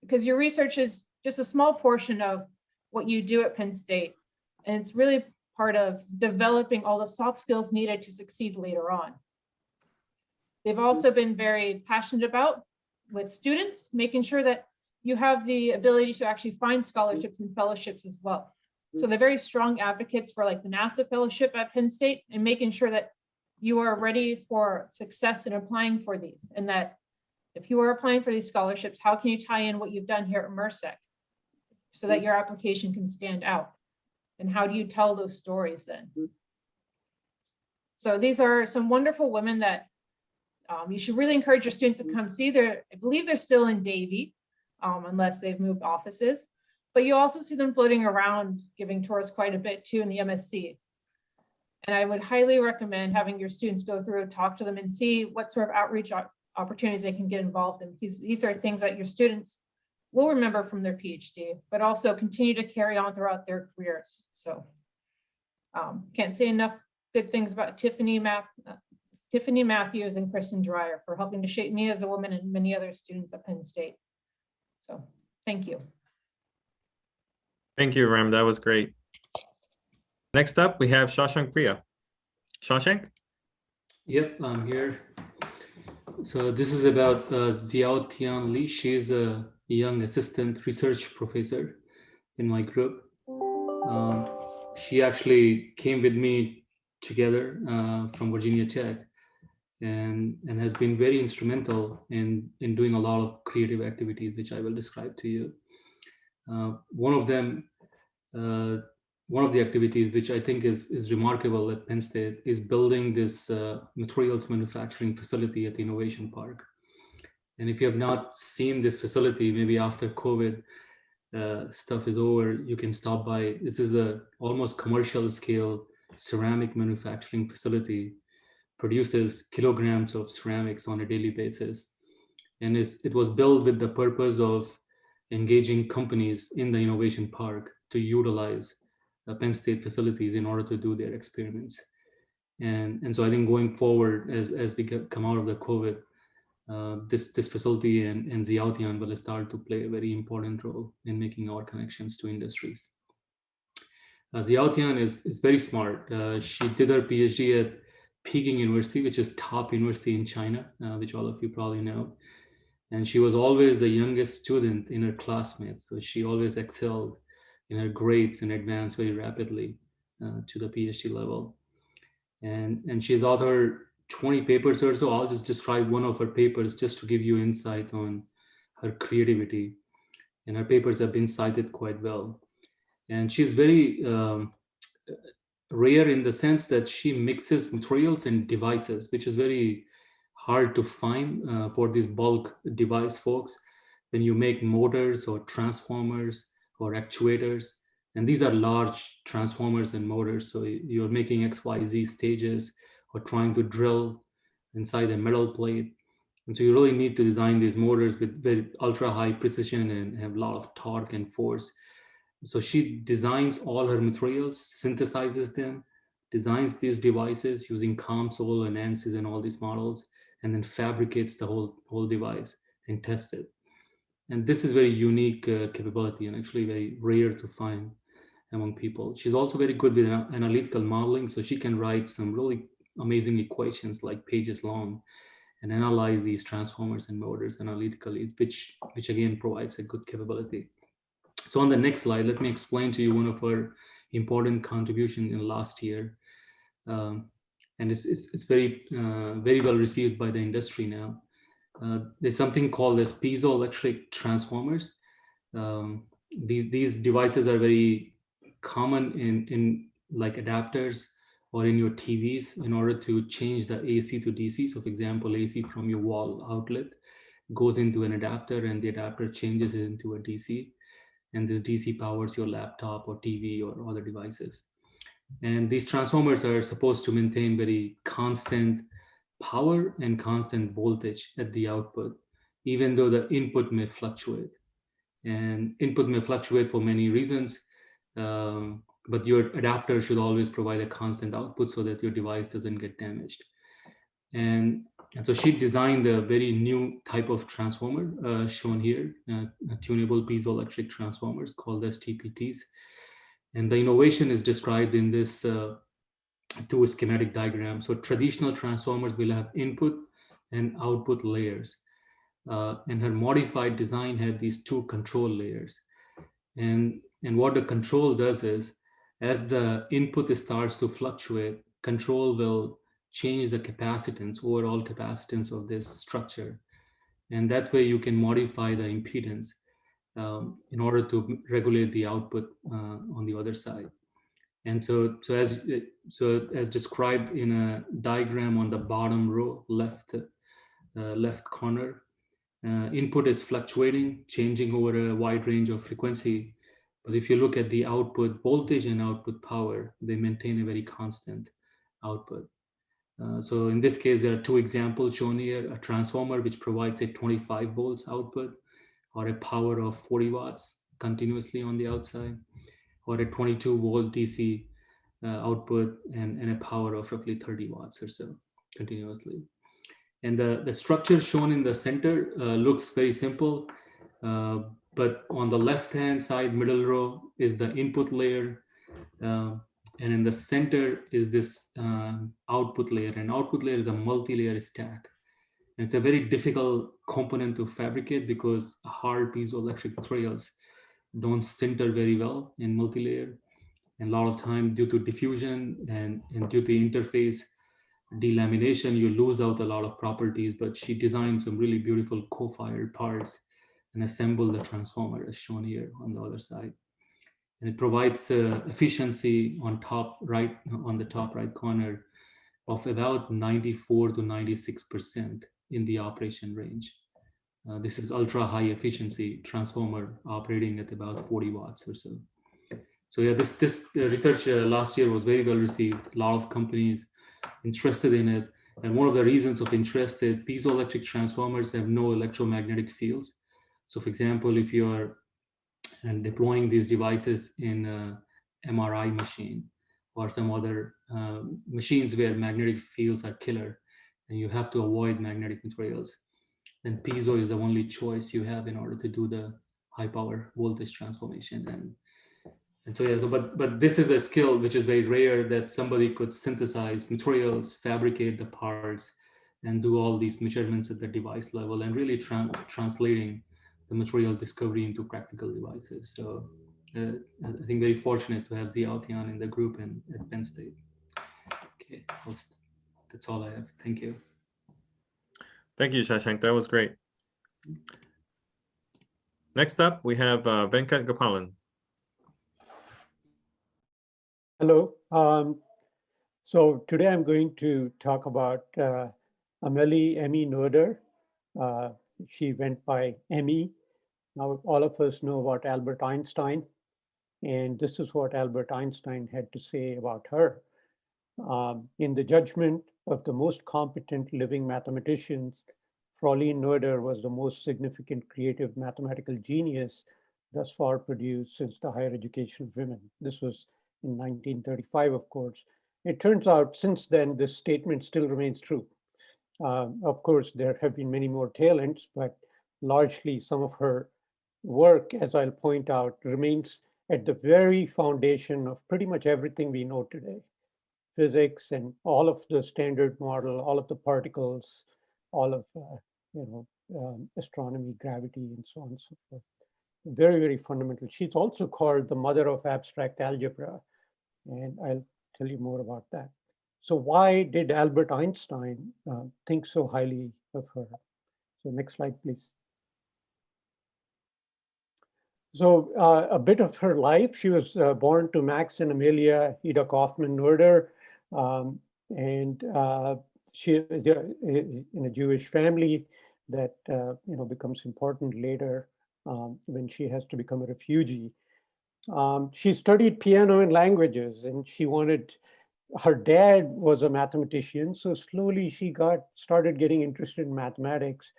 Because your research is just a small portion of what you do at Penn State. And it's really part of developing all the soft skills needed to succeed later on. They've also been very passionate about, with students, making sure that you have the ability to actually find scholarships and fellowships as well. So they're very strong advocates for like the NASA fellowship at Penn State and making sure that you are ready for success in applying for these. And that if you are applying for these scholarships, how can you tie in what you've done here at Merced so that your application can stand out? And how do you tell those stories then? So these are some wonderful women that you should really encourage your students to come see. I believe they're still in Davie, unless they've moved offices. But you also see them floating around, giving tours quite a bit too in the MSC. And I would highly recommend having your students go through and talk to them and see what sort of outreach opportunities they can get involved in. These are things that your students will remember from their PhD, but also continue to carry on throughout their careers. So can't say enough good things about Tiffany Matthews and Kristin Dreyer for helping to shape me as a woman and many other students at Penn State. So thank you. Thank you, Rem. That was great. Next up, we have Xiaotian Priya. Xiaotian? Yep, I'm here. So this is about Xiaotian Li. She's a young assistant research professor in my group. She actually came with me together from Virginia Tech and has been very instrumental in doing a lot of creative activities, which I will describe to you. One of the activities which I think is remarkable at Penn State is building this materials manufacturing facility at the Innovation Park. And if you have not seen this facility, maybe after COVID stuff is over, you can stop by. This is a almost commercial scale ceramic manufacturing facility, produces kilograms of ceramics on a daily basis. And it was built with the purpose of engaging companies in the Innovation Park to utilize Penn State facilities in order to do their experiments. And so I think going forward, as we come out of the COVID, this facility and Xiaotian will start to play a very important role in making our connections to industries. Xiaotian is very smart. She did her PhD at Peking University, which is top university in China, which all of you probably know. And she was always the youngest student in her classmates. So she always excelled in her grades and advanced very rapidly to the PhD level. And she's authored 20 papers or so. I'll just describe one of her papers just to give you insight on her creativity. And her papers have been cited quite well. And she's very rare in the sense that she mixes materials and devices, which is very hard to find for these bulk device folks. When you make motors or transformers or actuators, and these are large transformers and motors. So you're making XYZ stages or trying to drill inside a metal plate. And so you really need to design these motors with very ultra high precision and have a lot of torque and force. So she designs all her materials, synthesizes them, designs these devices using COMSOL and ANSYS and all these models, and then fabricates the whole device and tests it. And this is very unique capability and actually very rare to find among people. She's also very good with analytical modeling. So she can write some really amazing equations like pages long and analyze these transformers and motors analytically, which again provides a good capability. So on the next slide, let me explain to you one of her important contributions in last year. And it's very very well received by the industry now. There's something called as piezoelectric transformers. These devices are very common in like adapters or in your TVs in order to change the AC to DC. So for example, AC from your wall outlet goes into an adapter, and the adapter changes it into a DC. And this DC powers your laptop or TV or other devices. And these transformers are supposed to maintain very constant power and constant voltage at the output, even though the input may fluctuate. And input may fluctuate for many reasons, but your adapter should always provide a constant output so that your device doesn't get damaged. And so she designed a very new type of transformer shown here, tunable piezoelectric transformers called as TPTs. And the innovation is described in this two schematic diagram. So traditional transformers will have input and output layers. And her modified design had these two control layers. And what the control does is, as the input starts to fluctuate, control will change the capacitance, overall capacitance of this structure. And that way you can modify the impedance in order to regulate the output on the other side. And so as described in a diagram on the bottom row, left corner, input is fluctuating, changing over a wide range of frequency. But if you look at the output voltage and output power, they maintain a very constant output. So in this case, there are two examples shown here: a transformer which provides a 25 volts output, or a power of 40 watts continuously on the outside, or a 22 volt DC output and a power of roughly 30 watts or so continuously. And the structure shown in the center looks very simple, but on the left-hand side, middle row, is the input layer. And in the center is this output layer. And output layer is a multi-layer stack. And it's a very difficult component to fabricate because hard piezoelectric materials don't sinter very well in multi-layer. And a lot of time, due to diffusion and due to interface delamination, you lose out a lot of properties. But she designed some really beautiful co-fired parts and assembled the transformer as shown here on the other side. And it provides efficiency on the top right corner of about 94 to 96% in the operation range. This is ultra high efficiency transformer operating at about 40 watts or so. So yeah, this research last year was very well received. A lot of companies interested in it. And one of the reasons of interest is piezoelectric transformers have no electromagnetic fields. So for example, if you are deploying these devices in an MRI machine or some other machines where magnetic fields are killer and you have to avoid magnetic materials, then piezo is the only choice you have in order to do the high power voltage transformation. And so yeah, but this is a skill which is very rare, that somebody could synthesize materials, fabricate the parts, and do all these measurements at the device level and really translating the material discovery into practical devices. So I think very fortunate to have Xiaotian in the group and at Penn State. Okay, that's all I have. Thank you. Thank you, Shashank. That was great. Next up, we have Venkat Gopalan. Hello. So today I'm going to talk about Emmy Noether. She went by Emmy. Now all of us know about Albert Einstein, and this is what Albert Einstein had to say about her. In the judgment of the most competent living mathematicians, Fraulein Noether was the most significant creative mathematical genius thus far produced since the higher education of women. This was in 1935, of course. It turns out since then, this statement still remains true. Of course, there have been many more talents, but largely some of her work, as I'll point out, remains at the very foundation of pretty much everything we know today. Physics and all of the standard model, all of the particles, all of astronomy, gravity, and so on and so forth. Very, very fundamental. She's also called the mother of abstract algebra, and I'll tell you more about that. So why did Albert Einstein think so highly of her? So next slide, please. So a bit of her life. She was born to Max and Amelia Ida Kaufman Noether, and she is in a Jewish family that becomes important later when she has to become a refugee. She studied piano and languages, and she wanted. Her dad was a mathematician, so slowly she started getting interested in mathematics.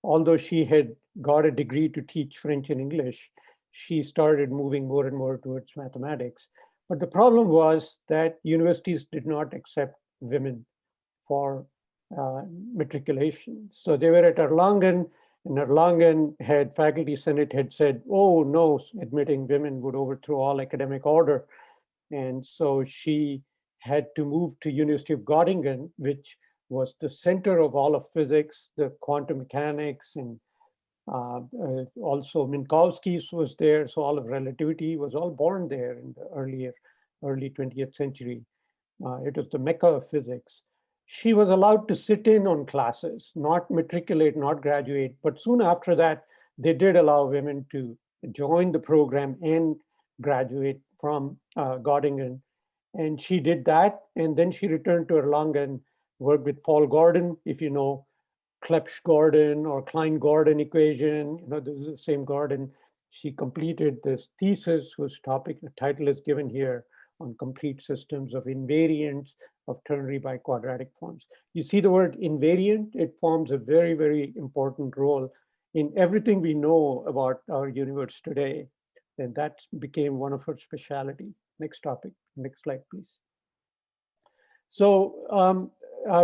Although she had got a degree to teach French and English, she started moving more and more towards mathematics. But the problem was that universities did not accept women for matriculation. So they were at Erlangen, and Erlangen faculty senate had said, oh no, admitting women would overthrow all academic order. And so she had to move to University of Göttingen, which was the center of all of physics, the quantum mechanics, and also Minkowski's was there. So all of relativity was all born there in the early 20th century. It was the mecca of physics. She was allowed to sit in on classes, not matriculate, not graduate. But soon after that, they did allow women to join the program and graduate from Göttingen. And she did that. And then she returned to Erlangen, worked with Paul Gordon, if you know Clebsch-Gordon or Klein-Gordon equation, this is the same Gordon. She completed this thesis whose title is given here, on complete systems of invariants of ternary biquadratic forms. You see the word invariant, it forms a very, very important role in everything we know about our universe today. And that became one of her specialty. Next topic, next slide, please. So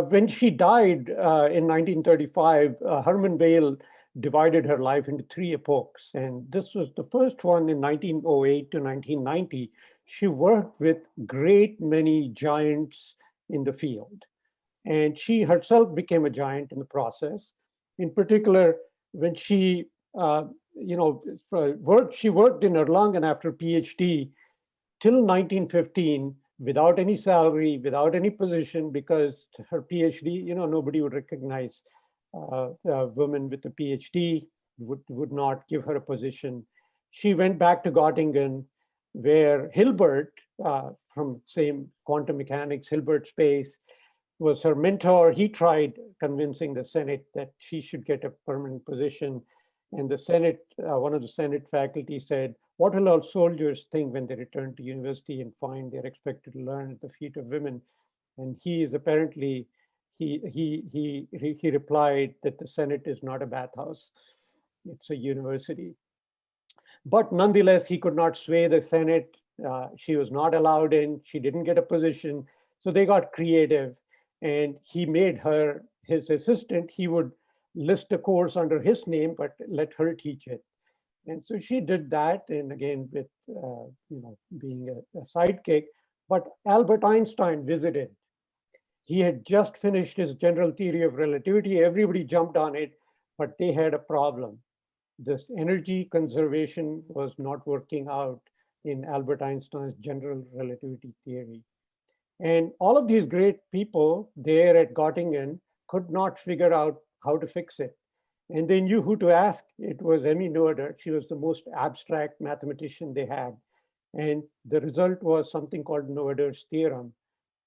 when she died in 1935, Hermann Weyl divided her life into 3 epochs. And this was the first one in 1908 to 1990. She worked with great many giants in the field. And she herself became a giant in the process. In particular, when she worked in Erlangen after PhD till 1915 without any salary, without any position, because her PhD, nobody would recognize a woman with a PhD, would not give her a position. She went back to Göttingen, where Hilbert, from same quantum mechanics, Hilbert space, was her mentor. He tried convincing the Senate that she should get a permanent position. And the Senate, one of the Senate faculty said, what will our soldiers think when they return to university and find they're expected to learn at the feet of women? And he is apparently, he replied that the Senate is not a bathhouse, it's a university. But nonetheless, he could not sway the Senate. She was not allowed in, she didn't get a position. So they got creative, and he made her his assistant. He would list a course under his name, but let her teach it. And so she did that, and again, with being a sidekick. But Albert Einstein visited. He had just finished his general theory of relativity. Everybody jumped on it, but they had a problem. This energy conservation was not working out in Albert Einstein's general relativity theory. And all of these great people there at Göttingen could not figure out how to fix it. And they knew who to ask. It was Emmy Noether. She was the most abstract mathematician they had. And the result was something called Noether's theorem,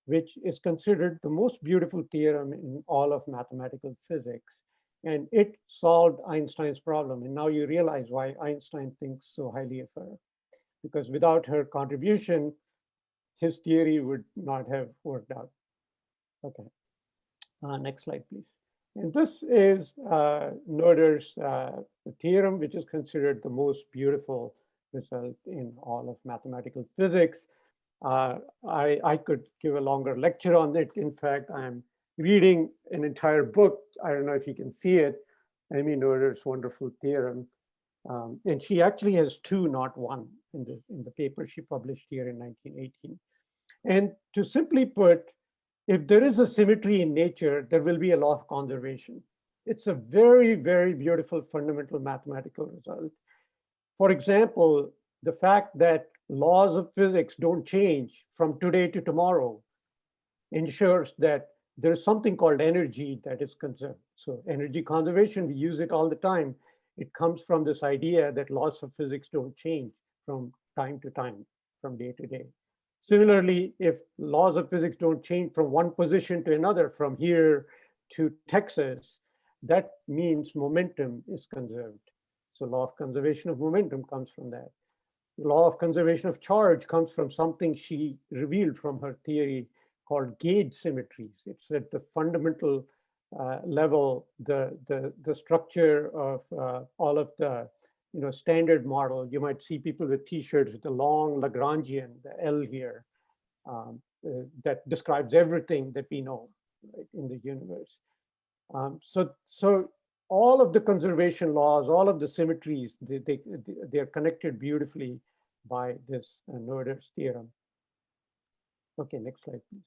which is considered the most beautiful theorem in all of mathematical physics. And it solved Einstein's problem. And now you realize why Einstein thinks so highly of her. Because without her contribution, his theory would not have worked out. Okay, next slide, please. And this is Noether's theorem, which is considered the most beautiful result in all of mathematical physics. I could give a longer lecture on it. In fact, I'm reading an entire book. I don't know if you can see it, Emmy Noether's wonderful theorem. And she actually has 2, not 1, in the paper she published here in 1918. And to simply put, if there is a symmetry in nature, there will be a law of conservation. It's a very, very beautiful fundamental mathematical result. For example, the fact that laws of physics don't change from today to tomorrow ensures that there's something called energy that is conserved. So energy conservation, we use it all the time. It comes from this idea that laws of physics don't change from time to time, from day to day. Similarly, if laws of physics don't change from one position to another, from here to Texas, that means momentum is conserved. So law of conservation of momentum comes from that. Law of conservation of charge comes from something she revealed from her theory called gauge symmetries. It's at the fundamental level, the structure of all of the standard model. You might see people with t-shirts with the long Lagrangian, the L here, that describes everything that we know, right, in the universe. So all of the conservation laws, all of the symmetries, they are connected beautifully by this Noether's theorem. Okay, next slide, please.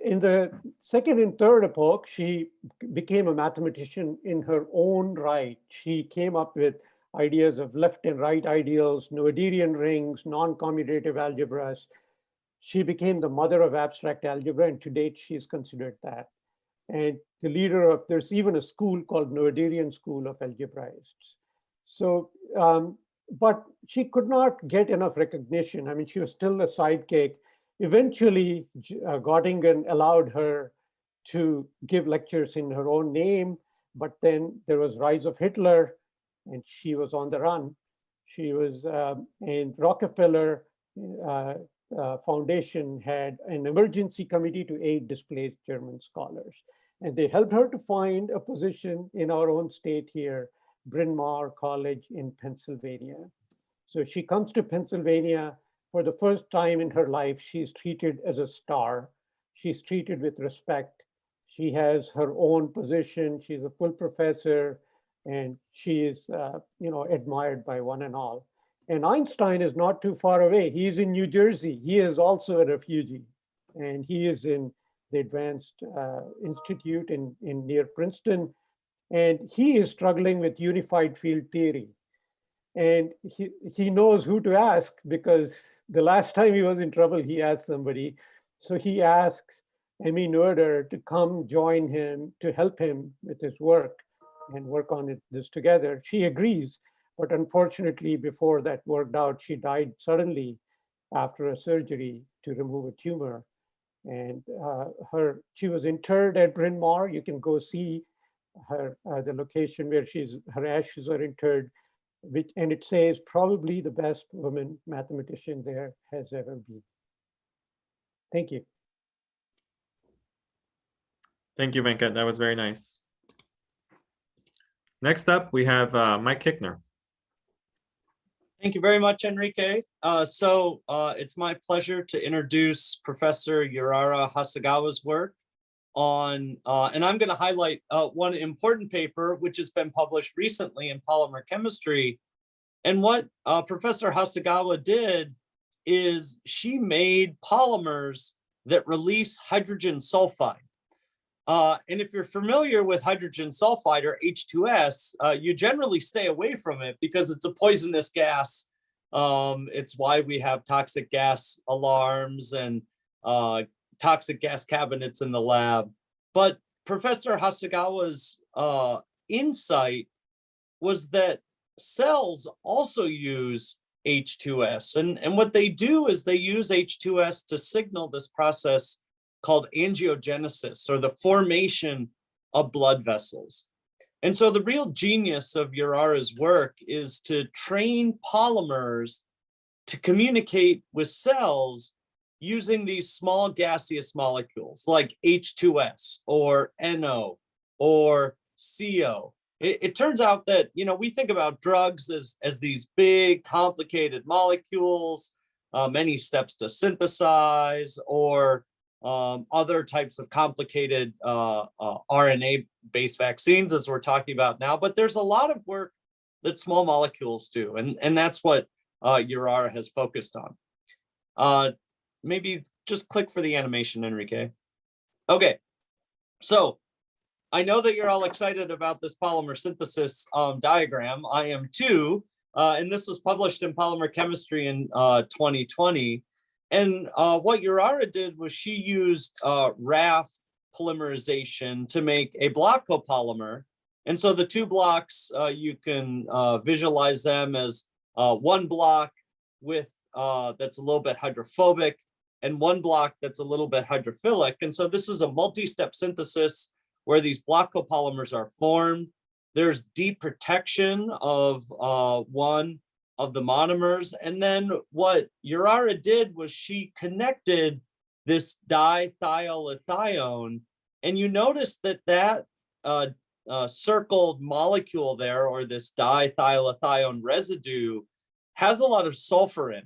In the second and third epoch, she became a mathematician in her own right. She came up with ideas of left and right ideals, Noetherian rings, non-commutative algebras. She became the mother of abstract algebra, and to date, she is considered that. And the leader of, there's even a school called Noetherian School of Algebraists. So, but she could not get enough recognition. I mean, she was still a sidekick. Eventually, Göttingen allowed her to give lectures in her own name, but then there was rise of Hitler, and she was on the run. She was, and Rockefeller Foundation had an emergency committee to aid displaced German scholars. And they helped her to find a position in our own state here, Bryn Mawr College in Pennsylvania. So she comes to Pennsylvania. For the first time in her life, she's treated as a star. She's treated with respect. She has her own position. She's a full professor, and she is, admired by one and all. And Einstein is not too far away. He is in New Jersey. He is also a refugee, and he is in the Advanced Institute in near Princeton, and he is struggling with unified field theory. And he knows who to ask, because the last time he was in trouble, he asked somebody. So he asks Emmy Noether to come join him to help him with his work and work on this together. She agrees, but unfortunately, before that worked out, she died suddenly after a surgery to remove a tumor. And she was interred at Bryn Mawr. You can go see her the location where her ashes are interred. And it says probably the best woman mathematician there has ever been. Thank you. Thank you, Venkat. That was very nice. Next up, we have Mike Kickner. Thank you very much, Enrique. It's my pleasure to introduce Professor Urara Hasegawa's work on, and I'm going to highlight one important paper which has been published recently in Polymer Chemistry. And what Professor Hasegawa did is she made polymers that release hydrogen sulfide. And if you're familiar with hydrogen sulfide, or H2S, you generally stay away from it because it's a poisonous gas. It's why we have toxic gas alarms and toxic gas cabinets in the lab. But Professor Hasegawa's insight was that cells also use H2S. And what they do is they use H2S to signal this process called angiogenesis, or the formation of blood vessels. And so the real genius of Urara's work is to train polymers to communicate with cells using these small gaseous molecules like H2S or NO or CO. It turns out that, we think about drugs as these big, complicated molecules, many steps to synthesize, or other types of complicated RNA-based vaccines, as we're talking about now. But there's a lot of work that small molecules do, and that's what Urara has focused on. Maybe just click for the animation, Enrique. Okay, so I know that you're all excited about this polymer synthesis diagram. I am too. and this was published in Polymer Chemistry in 2020. And what Urara did was she used RAF polymerization to make a block copolymer. And so the two blocks, you can visualize them as one block with that's a little bit hydrophobic and one block that's a little bit hydrophilic. And so this is a multi-step synthesis where these block copolymers are formed. There's deep protection of one of the monomers. And then what Urara did was she connected this dithiolithione. And you notice that that circled molecule there, or this dithiolithione residue, has a lot of sulfur in it.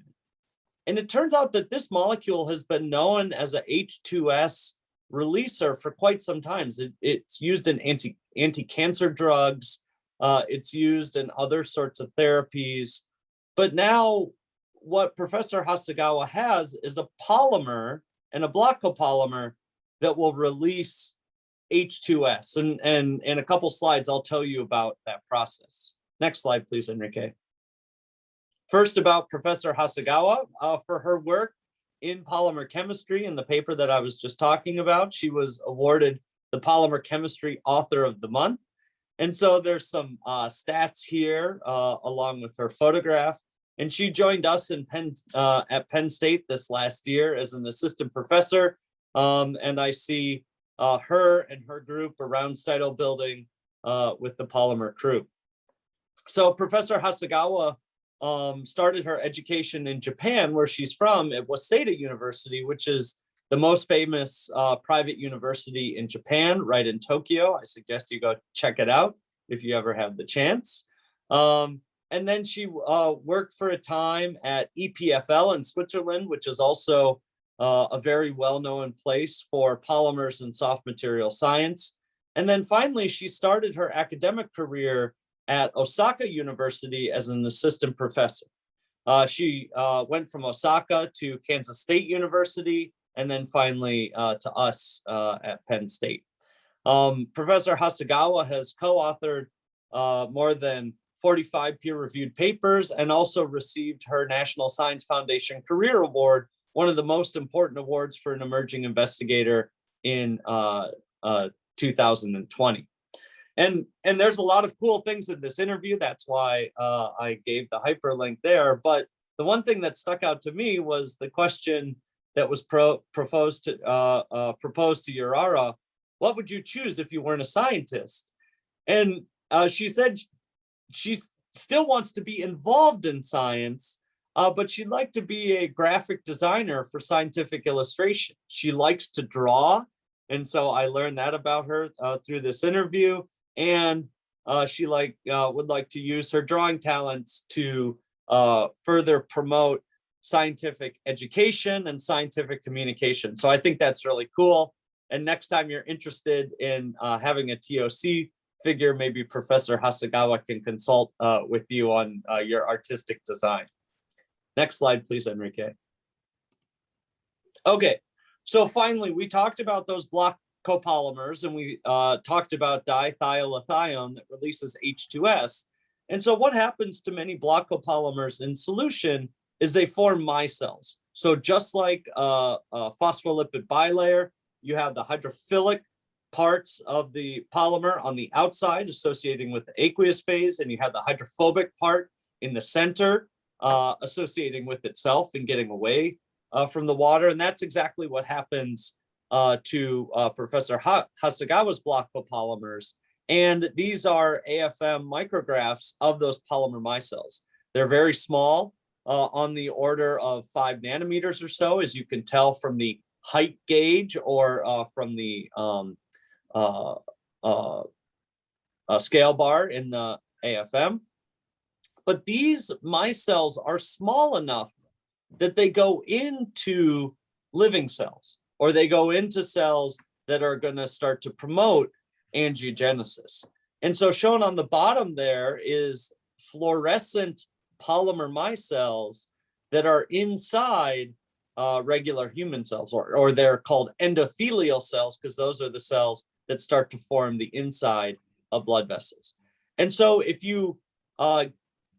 And it turns out that this molecule has been known as a H2S releaser for quite some time. It's used in anti-cancer drugs. It's used in other sorts of therapies. But now what Professor Hasegawa has is a polymer and a block copolymer that will release H2S. And in a couple slides, I'll tell you about that process. Next slide, please, Enrique. First, about Professor Hasegawa. For her work in polymer chemistry in the paper that I was just talking about, she was awarded the Polymer Chemistry Author of the Month. And so there's some stats here along with her photograph. And she joined us in at Penn State this last year as an assistant professor. And I see her and her group around Steidel Building with the polymer crew. So Professor Hasegawa started her education in Japan, where she's from, at Waseda University, which is the most famous private university in Japan, right in Tokyo. I suggest you go check it out if you ever have the chance. And then she worked for a time at EPFL in Switzerland, which is also a very well-known place for polymers and soft material science. And then finally, she started her academic career at Osaka University as an assistant professor. She went from Osaka to Kansas State University, and then finally to us at Penn State. Professor Hasegawa has co-authored more than 45 peer-reviewed papers and also received her National Science Foundation Career Award, one of the most important awards for an emerging investigator in 2020. And there's a lot of cool things in this interview. That's why I gave the hyperlink there. But the one thing that stuck out to me was the question that was proposed to Urara: what would you choose if you weren't a scientist? And she said she still wants to be involved in science, but she'd like to be a graphic designer for scientific illustration. She likes to draw. And so I learned that about her through this interview. And she would like to use her drawing talents to further promote scientific education and scientific communication. So I think that's really cool. And next time you're interested in having a TOC figure, maybe Professor Hasegawa can consult with you on your artistic design. Next slide, please, Enrique. Okay, so finally, we talked about those block copolymers, and we talked about dithiolithione that releases H2S. And so what happens to many block copolymers in solution is they form micelles. So just like a phospholipid bilayer, you have the hydrophilic parts of the polymer on the outside associating with the aqueous phase, and you have the hydrophobic part in the center associating with itself and getting away from the water. And that's exactly what happens to Professor Hasegawa's block copolymers. And these are AFM micrographs of those polymer micelles. They're very small, on the order of 5 nanometers or so, as you can tell from the height gauge or from the scale bar in the AFM. But these micelles are small enough that they go into living cells, or they go into cells that are going to start to promote angiogenesis. And so shown on the bottom there is fluorescent polymer micelles that are inside regular human cells, or they're called endothelial cells, because those are the cells that start to form the inside of blood vessels. And so if you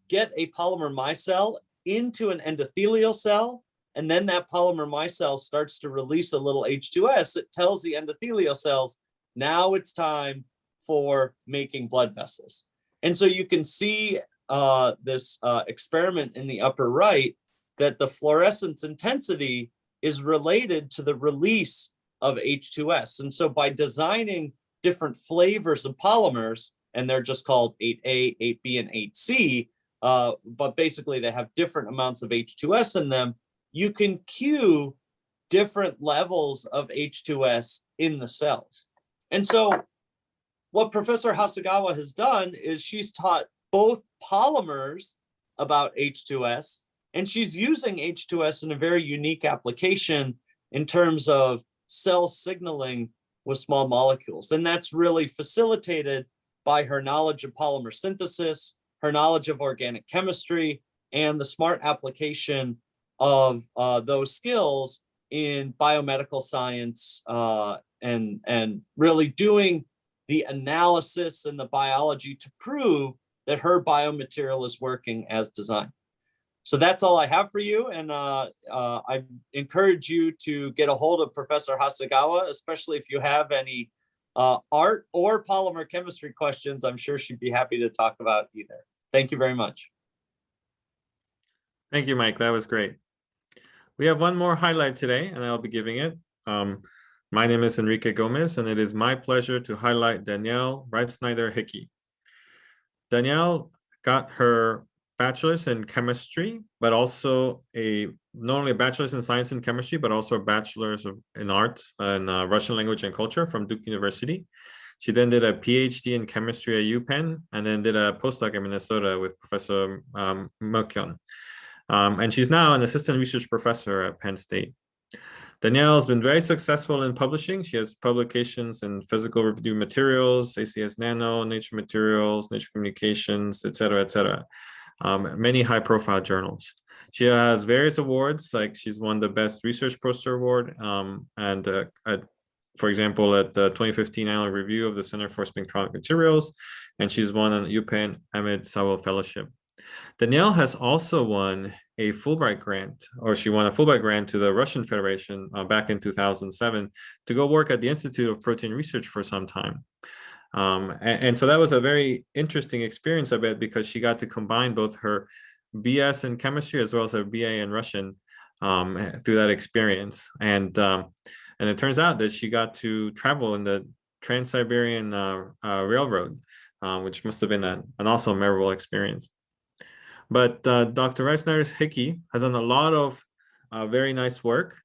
get a polymer micelle into an endothelial cell, and then that polymer micelle starts to release a little H2S. It tells the endothelial cells, now it's time for making blood vessels. And so you can see this experiment in the upper right, that the fluorescence intensity is related to the release of H2S. And so by designing different flavors of polymers, and they're just called 8A, 8B, and 8C, but basically they have different amounts of H2S in them, you can cue different levels of H2S in the cells. And so what Professor Hasegawa has done is she's taught both polymers about H2S, and she's using H2S in a very unique application in terms of cell signaling with small molecules. And that's really facilitated by her knowledge of polymer synthesis, her knowledge of organic chemistry, and the smart application of those skills in biomedical science and really doing the analysis and the biology to prove that her biomaterial is working as designed. So that's all I have for you. And I encourage you to get a hold of Professor Hasegawa, especially if you have any art or polymer chemistry questions. I'm sure she'd be happy to talk about either. Thank you very much. Thank you, Mike. That was great. We have one more highlight today, and I'll be giving it. My name is Enrique Gomez, and it is my pleasure to highlight Danielle Hickey. Danielle got her bachelor's in chemistry, but also not only a bachelor's in science and chemistry, but also a bachelor's in arts and Russian language and culture from Duke University. She then did a PhD in chemistry at UPenn, and then did a postdoc in Minnesota with Professor Mokyon. And she's now an assistant research professor at Penn State. Danielle has been very successful in publishing. She has publications in Physical Review Materials, ACS Nano, Nature Materials, Nature Communications, et cetera, many high-profile journals. She has various awards, like she's won the Best Research Poster Award, for example, at the 2015 Annual Review of the Center for Spectronic Materials, and she's won an UPenn Ahmed Sawell Fellowship. Danielle has also won a Fulbright grant, or she won a Fulbright grant to the Russian Federation back in 2007 to go work at the Institute of Protein Research for some time. And so that was a very interesting experience, I bet, because she got to combine both her BS in chemistry as well as her BA in Russian through that experience. And it turns out that she got to travel in the Trans-Siberian Railroad, which must have been an also memorable experience. But Dr. Hickey has done a lot of very nice work.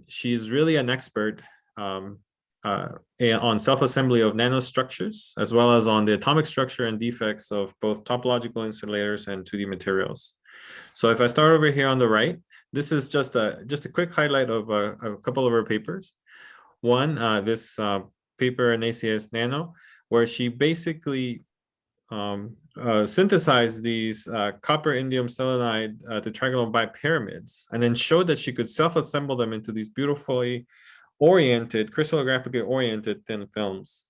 She's really an expert on self-assembly of nanostructures, as well as on the atomic structure and defects of both topological insulators and 2D materials. So if I start over here on the right, this is just a quick highlight of a couple of her papers. One, this paper in ACS Nano, where she basically synthesized these copper indium selenide tetragonal bipyramids, and then showed that she could self-assemble them into these beautifully oriented, crystallographically oriented thin films.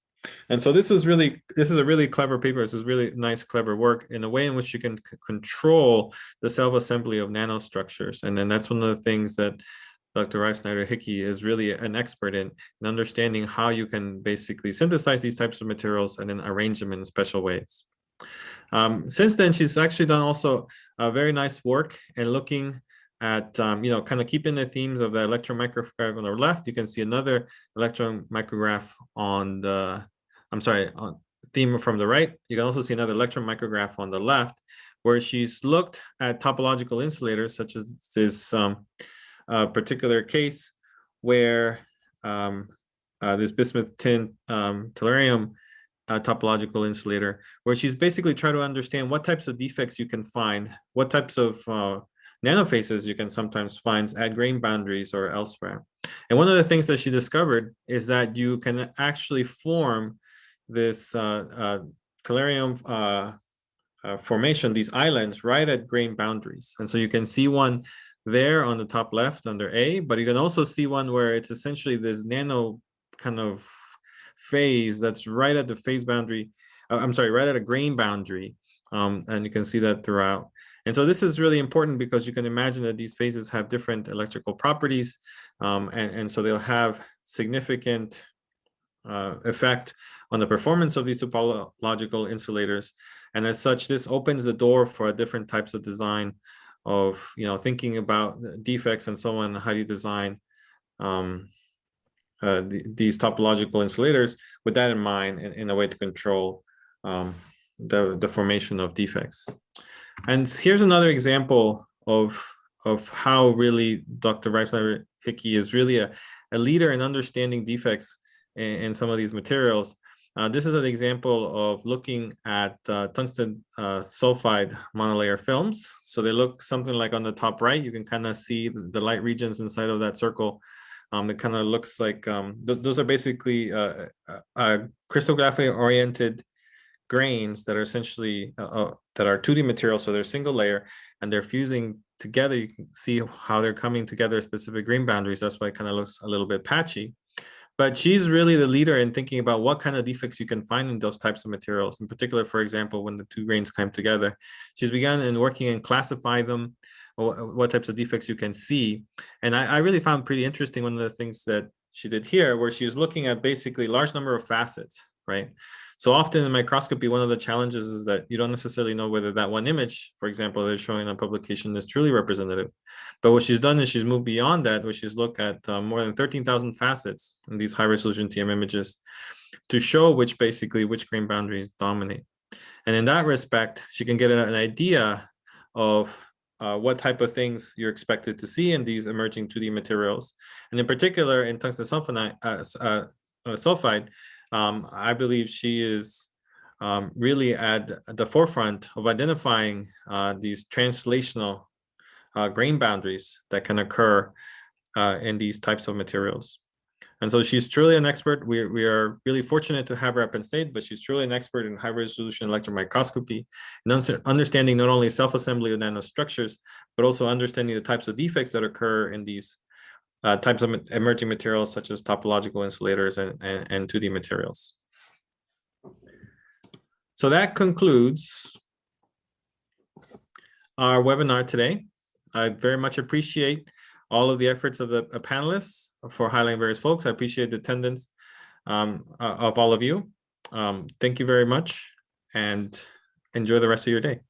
And so this is a really clever paper. This is really nice, clever work in a way in which you can control the self-assembly of nanostructures. And then that's one of the things that Dr. Hickey is really an expert in understanding how you can basically synthesize these types of materials and then arrange them in special ways. Since then, she's actually done also very nice work in looking at, kind of keeping the themes of the electron micrograph on the left. You can see another electron micrograph on the, theme from the right. You can also see another electron micrograph on the left, where she's looked at topological insulators, such as this particular case where this bismuth tin tellurium topological insulator, where she's basically trying to understand what types of defects you can find, what types of nanophases you can sometimes find at grain boundaries or elsewhere. And one of the things that she discovered is that you can actually form this tellurium formation, these islands, right at grain boundaries. And so you can see one there on the top left under A, but you can also see one where it's essentially this nano kind of phase that's right at the phase boundary, right at a grain boundary And you can see that throughout. And so this is really important because you can imagine that these phases have different electrical properties. And so they'll have significant effect on the performance of these topological insulators. And as such, this opens the door for different types of design of, thinking about defects and so on, how you design these topological insulators with that in mind, in a way to control the formation of defects. And here's another example of how really Dr. Reifsnyder Hickey is really a leader in understanding defects in some of these materials. This is an example of looking at tungsten sulfide monolayer films. So they look something like on the top right, you can kind of see the light regions inside of that circle. It kind of looks like, those are basically crystallographic oriented grains that are essentially, that are 2D materials, so they're single layer, and they're fusing together. You can see how they're coming together, specific grain boundaries. That's why it kind of looks a little bit patchy. But she's really the leader in thinking about what kind of defects you can find in those types of materials. In particular, for example, when the two grains come together, she's begun in working and classify them, what types of defects you can see. And I really found pretty interesting one of the things that she did here, where she was looking at basically large number of facets, right? So often in microscopy, one of the challenges is that you don't necessarily know whether that one image, for example, they're showing on publication is truly representative. But what she's done is she's moved beyond that, where she's looked at more than 13,000 facets in these high resolution TM images to show which grain boundaries dominate. And in that respect, she can get an idea of what type of things you're expected to see in these emerging 2D materials. And in particular, in tungsten sulfide, I believe she is really at the forefront of identifying these translational grain boundaries that can occur in these types of materials. And so she's truly an expert. We are really fortunate to have her at Penn State, but she's truly an expert in high resolution electron microscopy and understanding not only self-assembly of nanostructures, but also understanding the types of defects that occur in these types of emerging materials, such as topological insulators and 2D materials. So that concludes our webinar today. I very much appreciate all of the efforts of the panelists for highlighting various folks. I appreciate the attendance of all of you. Thank you very much, and enjoy the rest of your day.